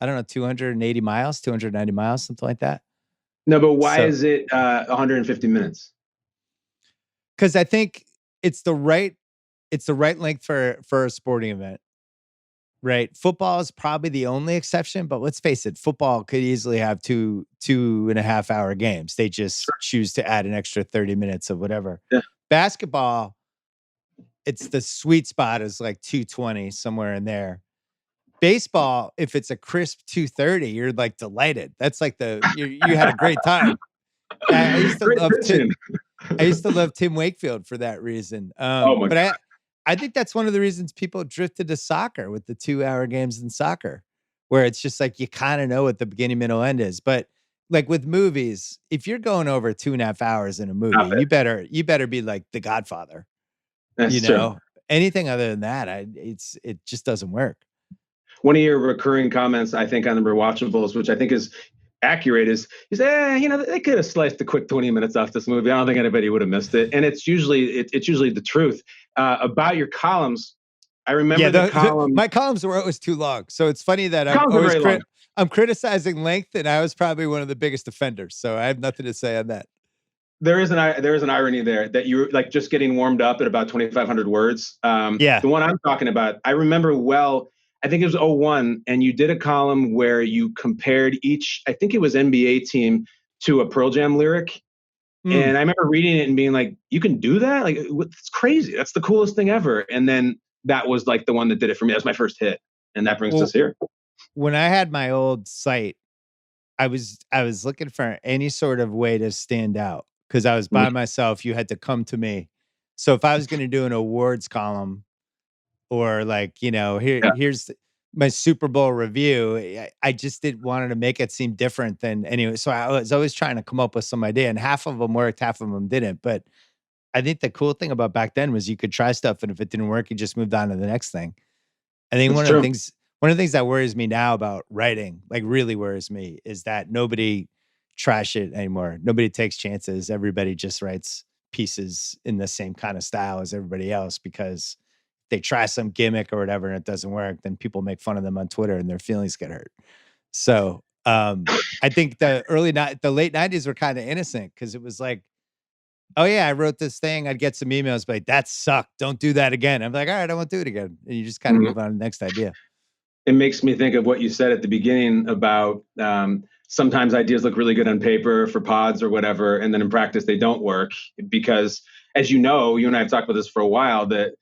I don't know, 280 miles, 290 miles, something like that. No, but why So, is it 150 minutes? because I think it's the right it's the right length for a sporting event, right? Football is probably the only exception, but let's face it, football could easily have 2.5 hour games. They just choose to add an extra 30 minutes of whatever. Yeah. Basketball, it's the sweet spot is like 220, somewhere in there. Baseball, if it's a crisp 2:30, you're like delighted. That's like you had a great time. I used to Great love pitching. I used to love Tim Wakefield for that reason. Oh my But God. I think that's one of the reasons people drifted to soccer with the 2-hour games in soccer, where it's just like you kind of know what the beginning, middle, end is. But like with movies, if you're going over 2.5 hours in a movie, Stop it. you better be like The Godfather. You That's true. know, anything other than that, it just doesn't work. One of your recurring comments, I think, on the rewatchables, which I think is accurate, is you say, they could have sliced a quick 20 minutes off this movie. I don't think anybody would have missed it. And it's usually the truth. About your columns, I Yeah, remember the column. my columns were always too long, so it's funny that Columns are very long. I'm criticizing length, and I was probably one of the biggest offenders. So I have nothing to say on that. There is an irony there that you're like just getting warmed up at about 2,500 words. Yeah. The one I'm talking about, I remember well. I think it was '01, and you did a column where you compared each. I think it was NBA team to a Pearl Jam lyric, Mm. and I remember reading it and being like, "You can do that? Like, it's crazy. That's the coolest thing ever." And then that was like the one that did it for me. That was my first hit, and that brings us Well, here. when I had my old site, I was looking for any sort of way to stand out because I was Mhm. by myself. You had to come to me. So if I was going to do an awards column, or like, Yeah, here's my Super Bowl review. I just didn't wanted to make it seem different than anyway. So I was always trying to come up with some idea, and half of them worked, half of them didn't. But I think the cool thing about back then was you could try stuff, and if it didn't work, you just moved on to the next thing. I think that's true. one of the things that worries me now about writing, like really worries me, is that nobody trash it anymore. Nobody takes chances. Everybody just writes pieces in the same kind of style as everybody else because they try some gimmick or whatever and it doesn't work, then people make fun of them on Twitter and their feelings get hurt. So, I think the late 90s were kind of innocent because it was like, oh yeah, I wrote this thing. I'd get some emails like, that sucked. Don't do that again. I'm like, all right, I won't do it again. And you just kind of Mhm. move on to the next idea. It makes me think of what you said at the beginning about sometimes ideas look really good on paper for pods or whatever, and then in practice they don't work because, as you know, you and I have talked about this for a while, that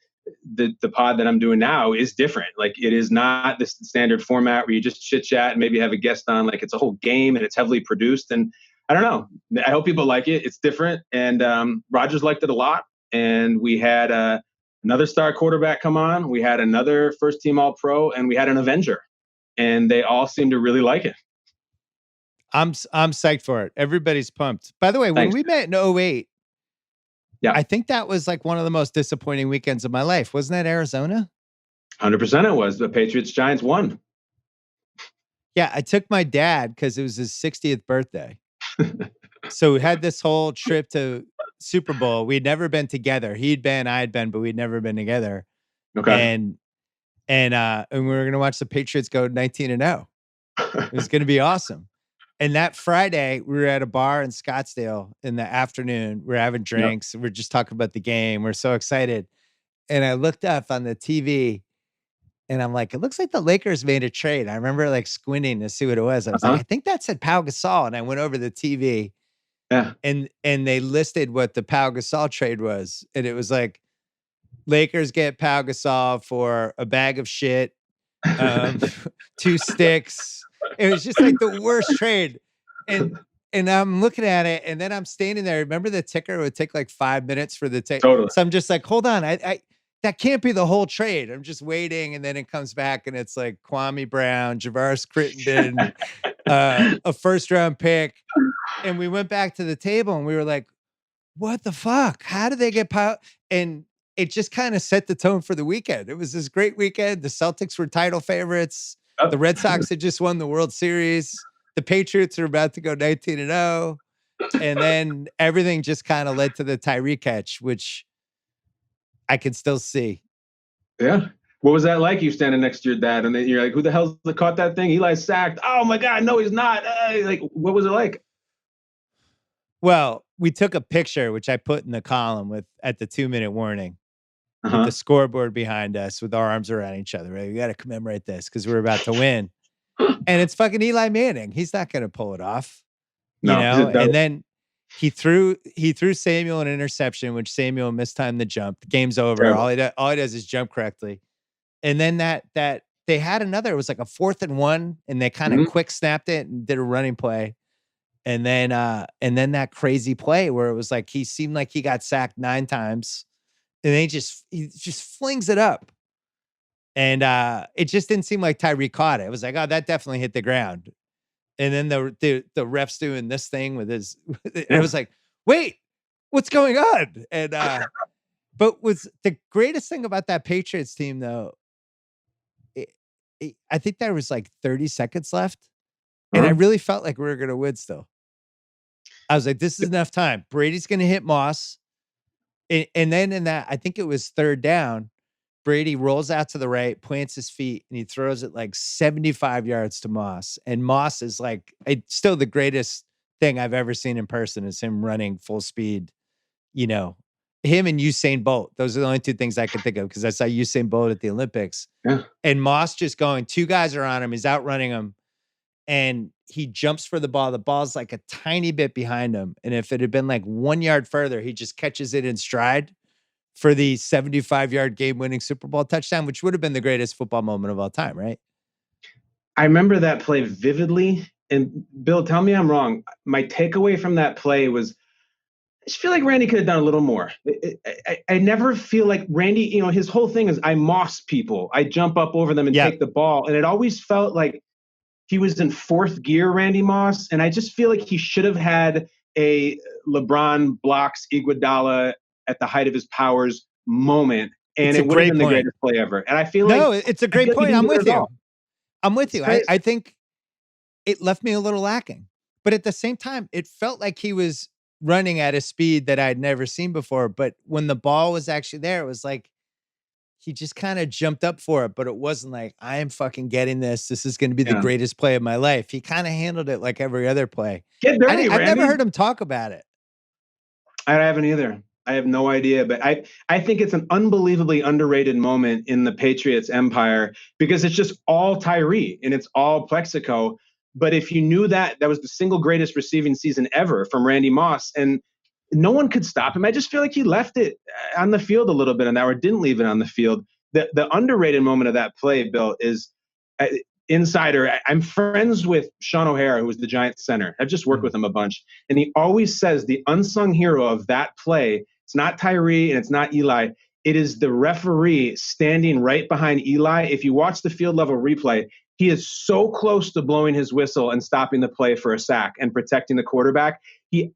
the pod that I'm doing now is different. Like it is not this standard format where you just chit chat and maybe have a guest on. Like it's a whole game and it's heavily produced. And I don't know. I hope people like it. It's different. And Rogers liked it a lot. And we had another star quarterback come on. We had another first team All Pro, and we had an Avenger. And they all seem to really like it. I'm psyched for it. Everybody's pumped. By the way, when Thanks. we met in '08, Yeah, I think that was like one of the most disappointing weekends of my life. Wasn't that Arizona? 100% it was. The Patriots Giants won. Yeah, I took my dad because it was his 60th birthday. So we had this whole trip to Super Bowl. We'd never been together. He'd been, I had been, but we'd never been together. Okay. And and we were gonna watch the Patriots go 19-0. It was gonna be awesome. And that Friday, we were at a bar in Scottsdale in the afternoon. We're having Yep. drinks. We're just talking about the game. We're so excited. And I looked up on the TV and I'm like, it looks like the Lakers made a trade. I remember like squinting to see what it was. I was like, Uh-huh. I think that said Pau Gasol. And I went over the TV Yeah. and they listed what the Pau Gasol trade was. And it was like Lakers get Pau Gasol for a bag of shit, um, 2 sticks. It was just like the worst trade. And I'm looking at it, and then I'm standing there. Remember the ticker would take like 5 minutes for the tick. Totally. So I'm just like, hold on, I that can't be the whole trade. I'm just waiting, and then it comes back, and it's like Kwame Brown, Javaris Crittenden, a first round pick. And we went back to the table, and we were like, what the fuck? How did they get power? And it just kind of set the tone for the weekend. It was this great weekend. The Celtics were title favorites. The Yep. Red Sox had just won the World Series. The Patriots are about to go 19-0. And then everything just kind of led to the Tyree catch, which I can still see. Yeah. What was that like? You standing next to your dad, and then you're like, "Who the hell's caught that thing? Eli sacked." Oh my God, no, he's not. Like, what was it like? Well, we took a picture, which I put in the column with at the 2-minute warning with the Uh-huh. scoreboard behind us with our arms around each other, right? We gotta commemorate this because we're about to win. And it's fucking Eli Manning. He's not gonna pull it off, you No, know? And then he threw Samuel an interception, which Samuel mistimed the jump. The game's over. terrible. All he does is jump correctly. And then that they had another, it was like a 4th and 1, and they kinda Mhm. quick snapped it and did a running play. And then that crazy play where it was like he seemed like he got sacked 9 times, and then he just flings it up. And it just didn't seem like Tyreek caught it. It was like, "Oh, that definitely hit the ground." And then the ref's doing this thing with his and it Yeah. was like, "Wait, what's going on?" And but was the greatest thing about that Patriots team though, it, I think there was like 30 seconds left, and I Uh-huh. really felt like we were gonna win still. I was like, "This is enough time. Brady's gonna hit Moss." And then in that, I think it was 3rd down, Brady rolls out to the right, plants his feet, and he throws it like 75 yards to Moss. And Moss is like, it's still the greatest thing I've ever seen in person is him running full speed, you know, him and Usain Bolt. Those are the only 2 things I could think of because I saw Usain Bolt at the Olympics. Yeah. And Moss just going, 2 guys are on him. He's outrunning him. And he jumps for the ball. The ball's like a tiny bit behind him. And if it had been like 1 yard further, he just catches it in stride for the 75-yard game-winning Super Bowl touchdown, which would have been the greatest football moment of all time, right? I remember that play vividly. And Bill, tell me I'm wrong. My takeaway from that play was I just feel like Randy could have done a little more. I never feel like Randy, his whole thing is I moss people. I jump up over them and Yeah, take the ball. And it always felt like he was in 4th gear, Randy Moss. And I just feel like he should have had a LeBron blocks Iguodala at the height of his powers moment. And it's a it would have great been the point. greatest play ever. And I feel No, like it's a great he point. didn't I'm do it with at all. you. I'm with It's you. I crazy. I think it left me a little lacking. But at the same time, it felt like he was running at a speed that I'd never seen before. But when the ball was actually there, it was like he just kind of jumped up for it, but it wasn't like, I am fucking getting this. This is going to be the Yeah. greatest play of my life. He kind of handled it like every other play. Get dirty, I've never Randy. heard him talk about it. I haven't either. I have no idea, but I think it's an unbelievably underrated moment in the Patriots empire because it's just all Tyree and it's all Plexico. But if you knew that that was the single greatest receiving season ever from Randy Moss, and no one could stop him. I just feel like he left it on the field a little bit on that, or didn't leave it on the field. The underrated moment of that play, Bill, is uh, insider. I'm friends with Sean O'Hara, who was the Giants center. I've just worked Mm. with him a bunch, and he always says the unsung hero of that play. It's not Tyree and it's not Eli. It is the referee standing right behind Eli. If you watch the field level replay, he is so close to blowing his whistle and stopping the play for a sack and protecting the quarterback.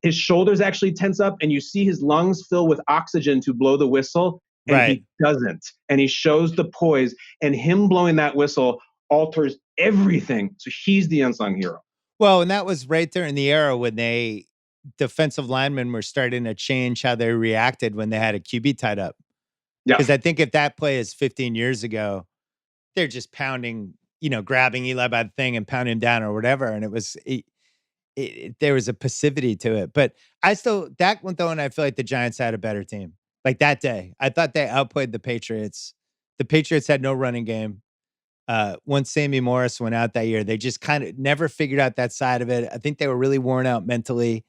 His shoulders actually tense up, and you see his lungs fill with oxygen to blow the whistle, and Right. he doesn't. And he shows the poise, and him blowing that whistle alters everything. So he's the unsung hero. Well, and that was right there in the era when they defensive linemen were starting to change how they reacted when they had a QB tied up. Yeah. Because I think if that play is 15 years ago, they're just pounding, grabbing Eli by the thing and pounding him down or whatever. And there was a passivity to it. But that went though, and I feel like the Giants had a better team. Like that day, I thought they outplayed the Patriots. The Patriots had no running game. Once Sammy Morris went out that year, they just kind of never figured out that side of it. I think they were really worn out mentally,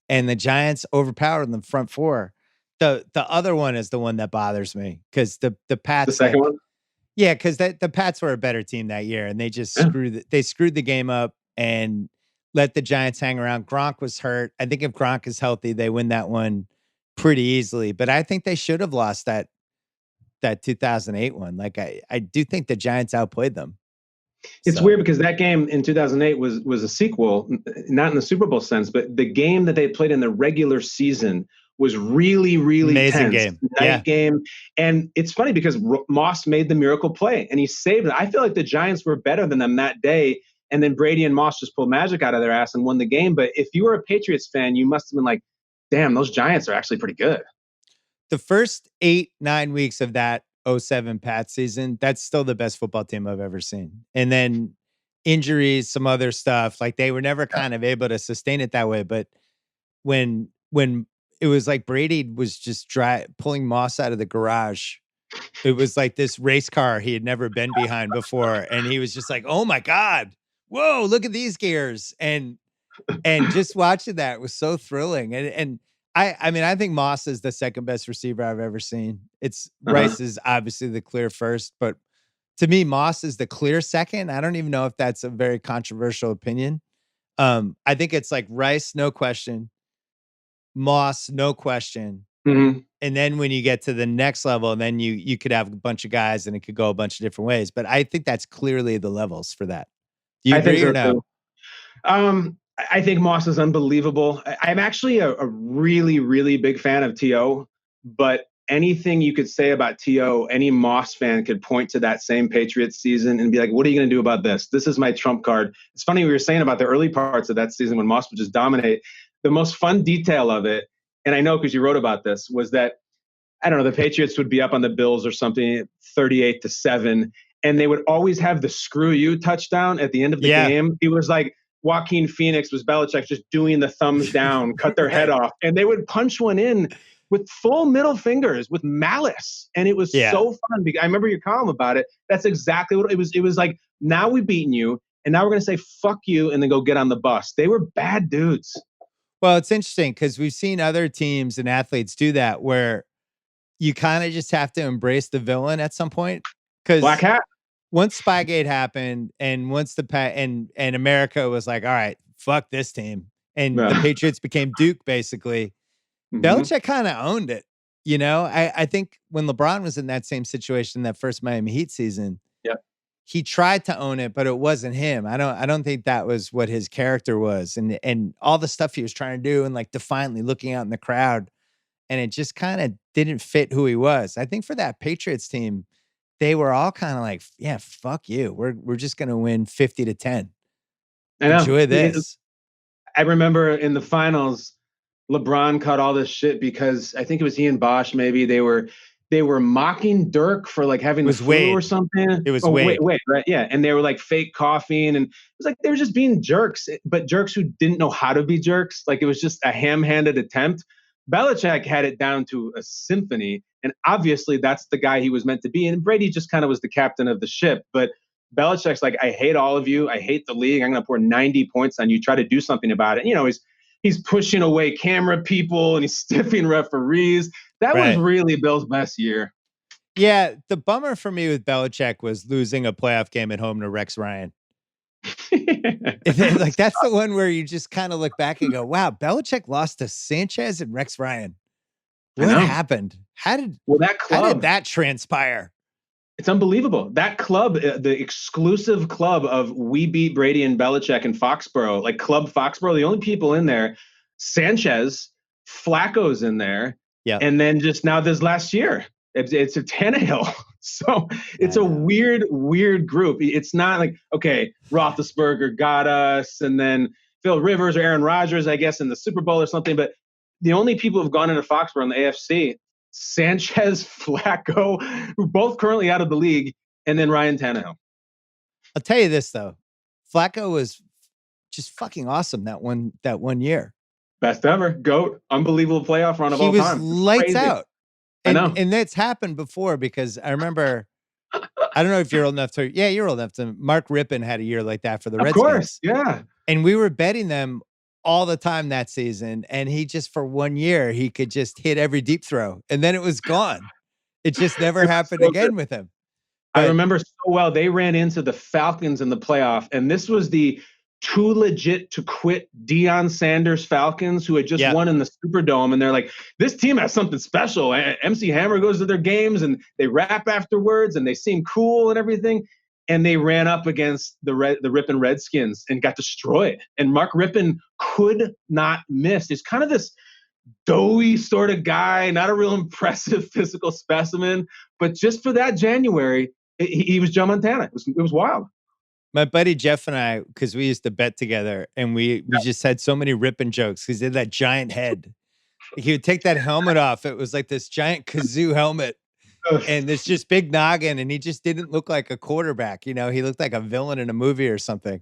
and the Giants overpowered them front four. The other one is the one that bothers me because the The Pats second one? yeah, because the Pats were a better team that year, and they just Yeah. screwed the game up and let the Giants hang around. Gronk was hurt. I think if Gronk is healthy, they win that one pretty easily. But I think they should have lost that 2008 one. Like I do think the Giants outplayed them. It's So weird because that game in 2008 was a sequel, not in the Super Bowl sense, but the game that they played in the regular season was really, really amazing tense. game. Yeah. Night game. And it's funny because Moss made the miracle play and he saved it. I feel like the Giants were better than them that day. And then Brady and Moss just pulled magic out of their ass and won the game. But if you were a Patriots fan, you must have been like, damn, those Giants are actually pretty good. The first 8-9 weeks of that '07 Pats season, that's still the best football team I've ever seen. And then injuries, some other stuff, like they were never kind of able to sustain it that way. But when it was like Brady was just pulling Moss out of the garage. It was like this race car he had never been behind before, and he was just like, "Oh my god, whoa, look at these gears!" And just watching that was so thrilling. And I mean, I think Moss is the second best receiver I've ever seen. It's Uh-huh. Rice is obviously the clear first, but to me, Moss is the clear second. I don't even know if that's a very controversial opinion. I think it's like Rice, no question, Moss, no question. Mhm. And then when you get to the next level, then you could have a bunch of guys and it could go a bunch of different ways. But I think that's clearly the levels for that. Do you I think agree or so no? too. I think Moss is unbelievable. I'm actually a really, really big fan of T.O., but anything you could say about T.O., any Moss fan could point to that same Patriots season and be like, what are you going to do about this? This is my trump card. It's funny we were saying about the early parts of that season when Moss would just dominate. The most fun detail of it, and I know because you wrote about this, was that I don't know, the Patriots would be up on the Bills or something, 38-7, and they would always have the screw you touchdown at the end of the Yeah. game. It was like Joaquin Phoenix was Belichick just doing the thumbs down, cut their head Right. off, and they would punch one in with full middle fingers with malice. And it was Yeah. so fun. I remember your column about it. That's exactly what it was. It was like, now we've beaten you, and now we're going to say fuck you and then go get on the bus. They were bad dudes. Well, it's interesting because we've seen other teams and athletes do that where you kind of just have to embrace the villain at some point. Black Because hat. once Spygate happened and once and America was like, all right, fuck this team. And the Yeah. Patriots became Duke, basically. Mhm. Belichick kind of owned it. You know, I think when LeBron was in that same situation, that first Miami Heat season, Yep. he tried to own it, but it wasn't him. I don't think that was what his character was. And all the stuff he was trying to do and like defiantly looking out in the crowd, and it just kind of didn't fit who he was. I think for that Patriots team, they were all kind of like, yeah, fuck you. We're just gonna win 50-10. I know. Enjoy this. I remember in the finals, LeBron caught all this shit because I think it was he and Bosch. Maybe they were mocking Dirk for like having It the was flu or Wade. something. It was Oh wait, Wade. wait, right? Yeah, and they were like fake coughing, and it was like they were just being jerks, but jerks who didn't know how to be jerks. Like it was just a ham-handed attempt. Belichick had it down to a symphony, and obviously that's the guy he was meant to be. And Brady just kind of was the captain of the ship, but Belichick's like, I hate all of you. I hate the league. I'm going to pour 90 points on you. Try to do something about it. You know, he's pushing away camera people and he's stiffing referees. That was Right. really Bill's best year. Yeah. The bummer for me with Belichick was losing a playoff game at home to Rex Ryan. And then, like, that's the one where you just kind of look back and go, wow, Belichick lost to Sanchez and Rex Ryan. I What know. happened? Well, that How did club, that transpire? it's unbelievable. That club, the exclusive club of we beat Brady and Belichick in Foxborough, like Club Foxborough, the only people in there, Sanchez, Flacco's in there, Yeah. and then just now this last year, it's a Tannehill. So I it's a know. weird, weird group. It's not like, okay, Roethlisberger got us, and then Phil Rivers or Aaron Rodgers, I guess, in the Super Bowl or something. But the only people who've gone into Foxborough in the AFC, Sanchez, Flacco, who are both currently out of the league, and then Ryan Tannehill. I'll tell you this though. Flacco was just fucking awesome that one year. Best ever. GOAT. Unbelievable playoff run of He all was time. It's lights crazy. out. I And know. and that's happened before because I remember I don't know if you're old enough to, yeah, you're old enough to, Mark Rippon had a year like that for the Of course. Redskins. Yeah. And we were betting them all the time that season. And he just, for one year, he could just hit every deep throw and then it was gone. It just never It was happened so good. again with him. I But remember so well. They ran into the Falcons in the playoff, and this was the too legit to quit Deion Sanders Falcons, who had just yeah, won in the Superdome. And they're like, this team has something special. MC Hammer goes to their games, and they rap afterwards, and they seem cool and everything. And they ran up against the Ripon Redskins and got destroyed. And Mark Rippon could not miss. He's kind of this doughy sort of guy, not a real impressive physical specimen, but just for that January, he was Joe Montana. It was wild. my buddy Jeff and I, because we used to bet together and we just had so many Rippon jokes because he had that giant head. He would take that helmet off. It was like this giant kazoo helmet and this just big noggin, and he just didn't look like a quarterback. You know, he looked like a villain in a movie or something.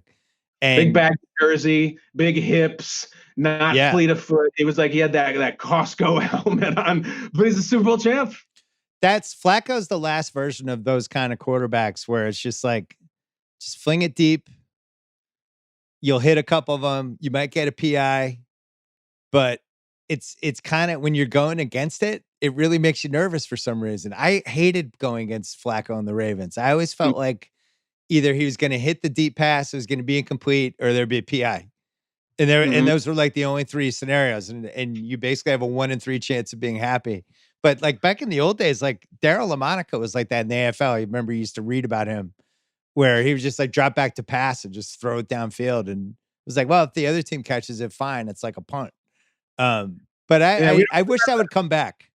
Big And back jersey, big hips, not yeah, fleet of foot. It was like he had that Costco helmet on, but he's a Super Bowl champ. that's Flacco's the last version of those kind of quarterbacks where it's just like, just fling it deep. You'll hit a couple of them. You might get a PI, but it's kind of when you're going against it, it really makes you nervous for some reason. I hated going against Flacco and the Ravens. I always felt like either he was going to hit the deep pass, it was going to be incomplete, or there'd be a PI. And Mm-hmm. those were like the only three scenarios, and you basically have a 1 in 3 chance of being happy. But like back in the old days, like Daryl LaMonica was like that in the AFL. You remember you used to read about him where he was just like drop back to pass and just throw it downfield, and it was like, well, if the other team catches it, fine. It's like a punt. But Yeah, we I wish that would come back.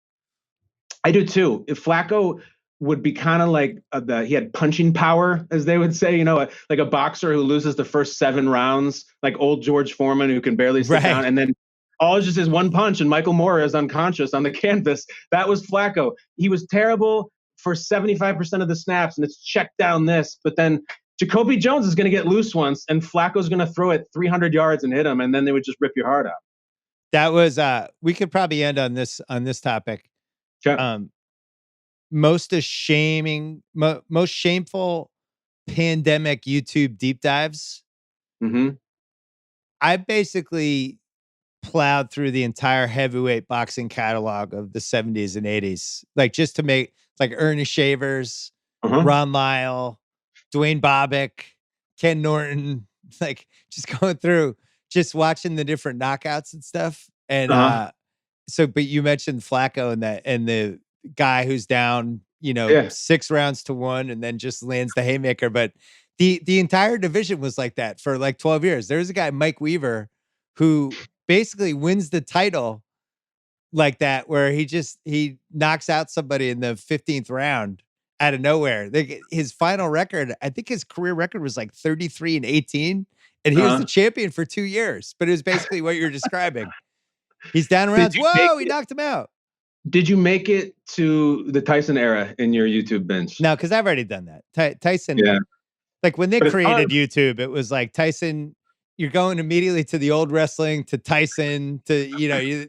I do too. If Flacco would be kind of like he had punching power, as they would say, like a boxer who loses the first 7 rounds, like old George Foreman who can barely sit down, Right. and then all just is one punch, and Michael Moore is unconscious on the canvas. That was Flacco. He was terrible for 75% of the snaps, and it's check down this, but then Jacoby Jones is going to get loose once, and Flacco's going to throw it 300 yards and hit him, and then they would just rip your heart out. That was we could probably end on this topic. Yeah. Um most most shameful pandemic YouTube deep dives. Mm-hmm. I basically plowed through the entire heavyweight boxing catalog of the 70s and 80s, like just to make like Ernie Shavers, Uh-huh. Ron Lyle, Dwayne Bobbick, Ken Norton, like just going through, just watching the different knockouts and stuff. And Uh-huh. so, but you mentioned Flacco and the guy who's down, Yeah. 6 rounds to 1 and then just lands the haymaker. But the entire division was like that for like 12 years. There's a guy, Mike Weaver, who basically wins the title like that, where he knocks out somebody in the 15th round out of nowhere. His final record, I think his career record was like 33-18, and he was the Uh-huh. champion for 2 years. But it was basically what you're describing. He's down Did rounds. you make Whoa, he it? knocked him out. Did you make it to the Tyson era in your YouTube binge? No, because I've already done that. Tyson, Yeah, like when they but it's created fun. YouTube, it was like Tyson, you're going immediately to the old wrestling, to Tyson, to,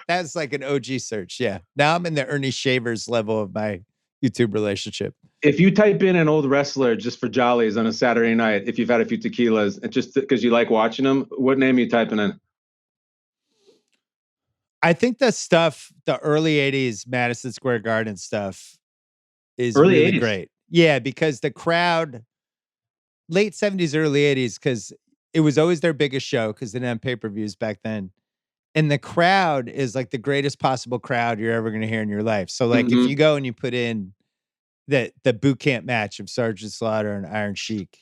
that's like an OG search. Yeah. Now I'm in the Ernie Shavers level of my YouTube relationship. If you type in an old wrestler just for jollies on a Saturday night, if you've had a few tequilas, and just because you like watching them, what name are you typing in? I think the early 80s Madison Square Garden stuff is Early really 80s. great. Yeah, because the crowd, late 70s, early 80s, because it was always their biggest show because they didn't have pay-per-views back then. And the crowd is like the greatest possible crowd you're ever going to hear in your life. So like if Mm-hmm. you go and you put in the boot camp match of Sergeant Slaughter and Iron Sheik,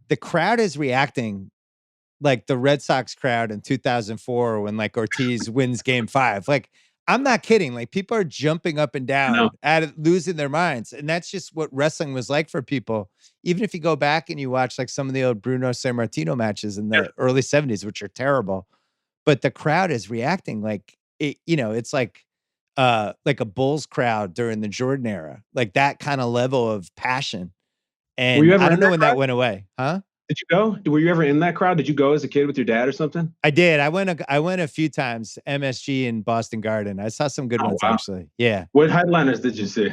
the crowd is reacting like the Red Sox crowd in 2004 when like Ortiz wins game 5. Like, I'm not kidding. Like, people are jumping up and No. down losing their minds. And that's just what wrestling was like for people. Even if you go back and you watch like some of the old Bruno Sammartino matches in Yeah. the early 70s, which are terrible, but the crowd is reacting like it's like a Bulls crowd during the Jordan era, like that kind of level of passion. Were you And I ever don't in know that when that crowd? went away, huh? Did you go? Were you ever in that crowd? Did you go as a kid with your dad or something? I did. I went a few times, MSG and Boston Garden. I saw some good Oh ones wow. actually. Yeah. What headliners did you see?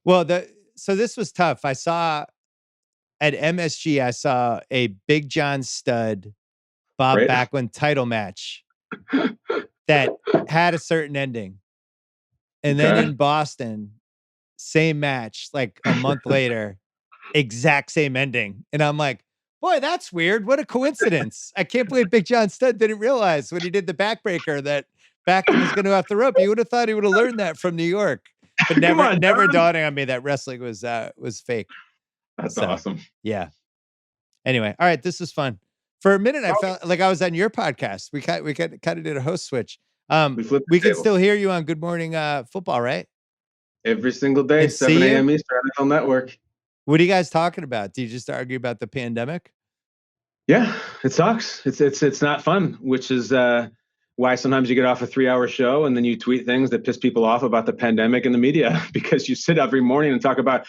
Well, so this was tough. I saw at MSG, I saw a Big John Stud Bob Right. Backlund title match that had a certain ending. And then Okay. in Boston, same match, like a month later, exact same ending. And I'm like, boy, that's weird. What a coincidence. I can't believe Big John Studd didn't realize when he did the backbreaker that Backlund was going to have the rope. You would have thought he would have learned that from New York, but Come on, never John. dawning on me that wrestling was fake. That's So awesome. yeah. Anyway, all right, this was fun. For a minute, I felt like I was on your podcast. We kind of did a host switch. We flipped the We can table. still hear you on Good Morning Football, right? Every single day, And 7 see you. a.m. Eastern NFL Network. What are you guys talking about? Do you just argue about the pandemic? Yeah, it sucks. It's not fun, which is why sometimes you get off a 3-hour show and then you tweet things that piss people off about the pandemic and the media because you sit every morning and talk about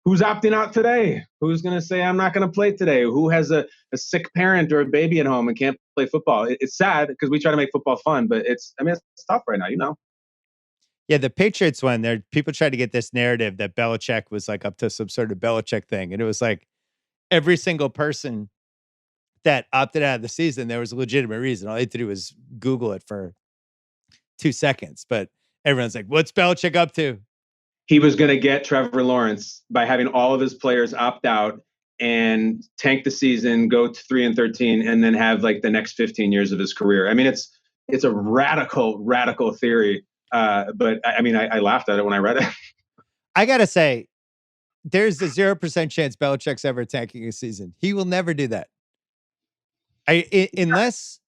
Who's opting out today? Who's going to say, I'm not going to play today? Who has a sick parent or a baby at home and can't play football? It's sad because we try to make football fun, but it's tough right now, you know? Yeah, the Patriots one, there people tried to get this narrative that Belichick was like up to some sort of Belichick thing. And it was like every single person that opted out of the season, there was a legitimate reason. All you had to do was Google it for 2 seconds. But everyone's like, what's Belichick up to? He was going to get Trevor Lawrence by having all of his players opt out and tank the season, go to 3-13, and then have like the next 15 years of his career. I mean, it's a radical theory. But I mean, I laughed at it when I read it. I gotta say, there's a 0% chance Belichick's ever tanking a season. He will never do that. Unless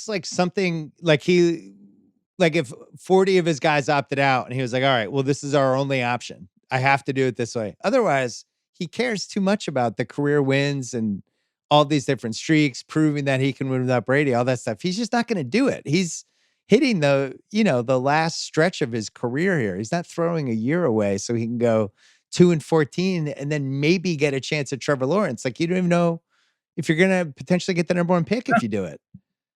like something like if 40 of his guys opted out and he was like, all right, well, this is our only option. I have to do it this way. Otherwise, he cares too much about the career wins and all these different streaks, proving that he can win without Brady, all that stuff. He's just not going to do it. He's hitting the last stretch of his career here. He's not throwing a year away so he can go 2-14 and then maybe get a chance at Trevor Lawrence. Like, you don't even know if you're going to potentially get the number one pick if you do it.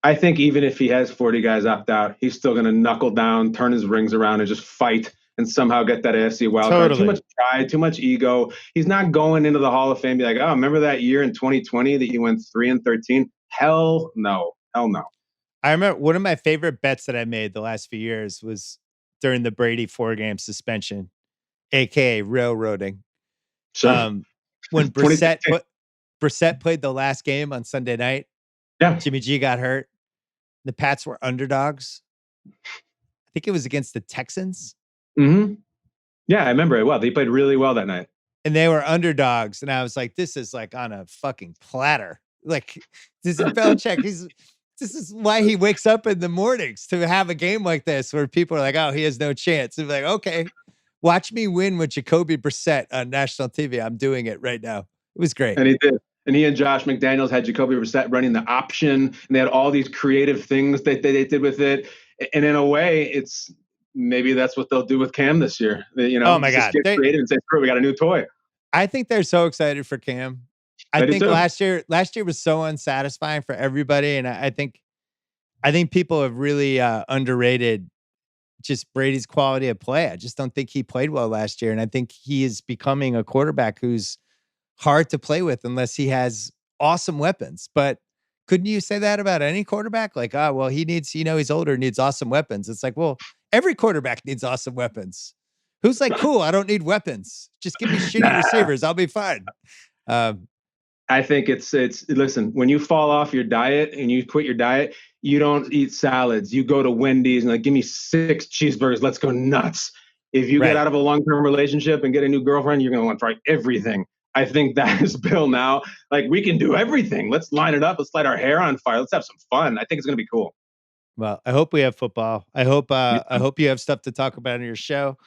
I think even if he has 40 guys opt out, he's still going to knuckle down, turn his rings around, and just fight and somehow get that AFC wild card. Too much pride, too much ego. He's not going into the Hall of Fame be like, oh, remember that year in 2020 that you went 3-13? Hell no. I remember one of my favorite bets that I made the last few years was during the Brady 4-game suspension, aka railroading. Sure. When Brissett played the last game on Sunday night, Jimmy G got hurt. The Pats were underdogs. I think it was against the Texans. Mm-hmm. Yeah, I remember it well. They played really well that night. And they were underdogs. And I was like, this is like on a fucking platter. Like, this is Belichick. This is why he wakes up in the mornings, to have a game like this where people are like, oh, he has no chance. And like, okay, watch me win with Jacoby Brissett on national TV. I'm doing it right now. It was great. And he did. And he and Josh McDaniels had Jacoby Brissett running the option, and they had all these creative things that they did with it. And in a way, maybe that's what they'll do with Cam this year. Oh my God. Get creative and say, screw it, we got a new toy. I think they're so excited for Cam. I think last year was so unsatisfying for everybody. And I think people have really underrated just Brady's quality of play. I just don't think he played well last year. And I think he is becoming a quarterback who's hard to play with unless he has awesome weapons. But couldn't you say that about any quarterback? Like, well, he needs, he's older, needs awesome weapons. It's like, well, every quarterback needs awesome weapons. Who's like, cool, I don't need weapons. Just give me shitty receivers. I'll be fine. I think it's listen, when you fall off your diet and you quit your diet, you don't eat salads. You go to Wendy's and like, give me 6 cheeseburgers. Let's go nuts. If you get out of a long-term relationship and get a new girlfriend, you're going to want to try everything. I think that is Bill now. Like, we can do everything. Let's line it up. Let's light our hair on fire. Let's have some fun. I think it's going to be cool. Well, I hope we have football. I hope you have stuff to talk about on your show.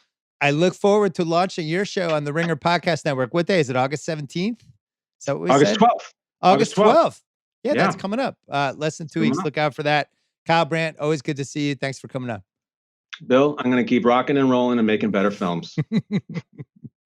I look forward to launching your show on the Ringer Podcast Network. What day is it? August 17th? Is that what we August said? 12th. August 12th. Yeah, that's coming up. Less than 2 weeks. Look out for that. Kyle Brandt, always good to see you. Thanks for coming on. Bill, I'm going to keep rocking and rolling and making better films.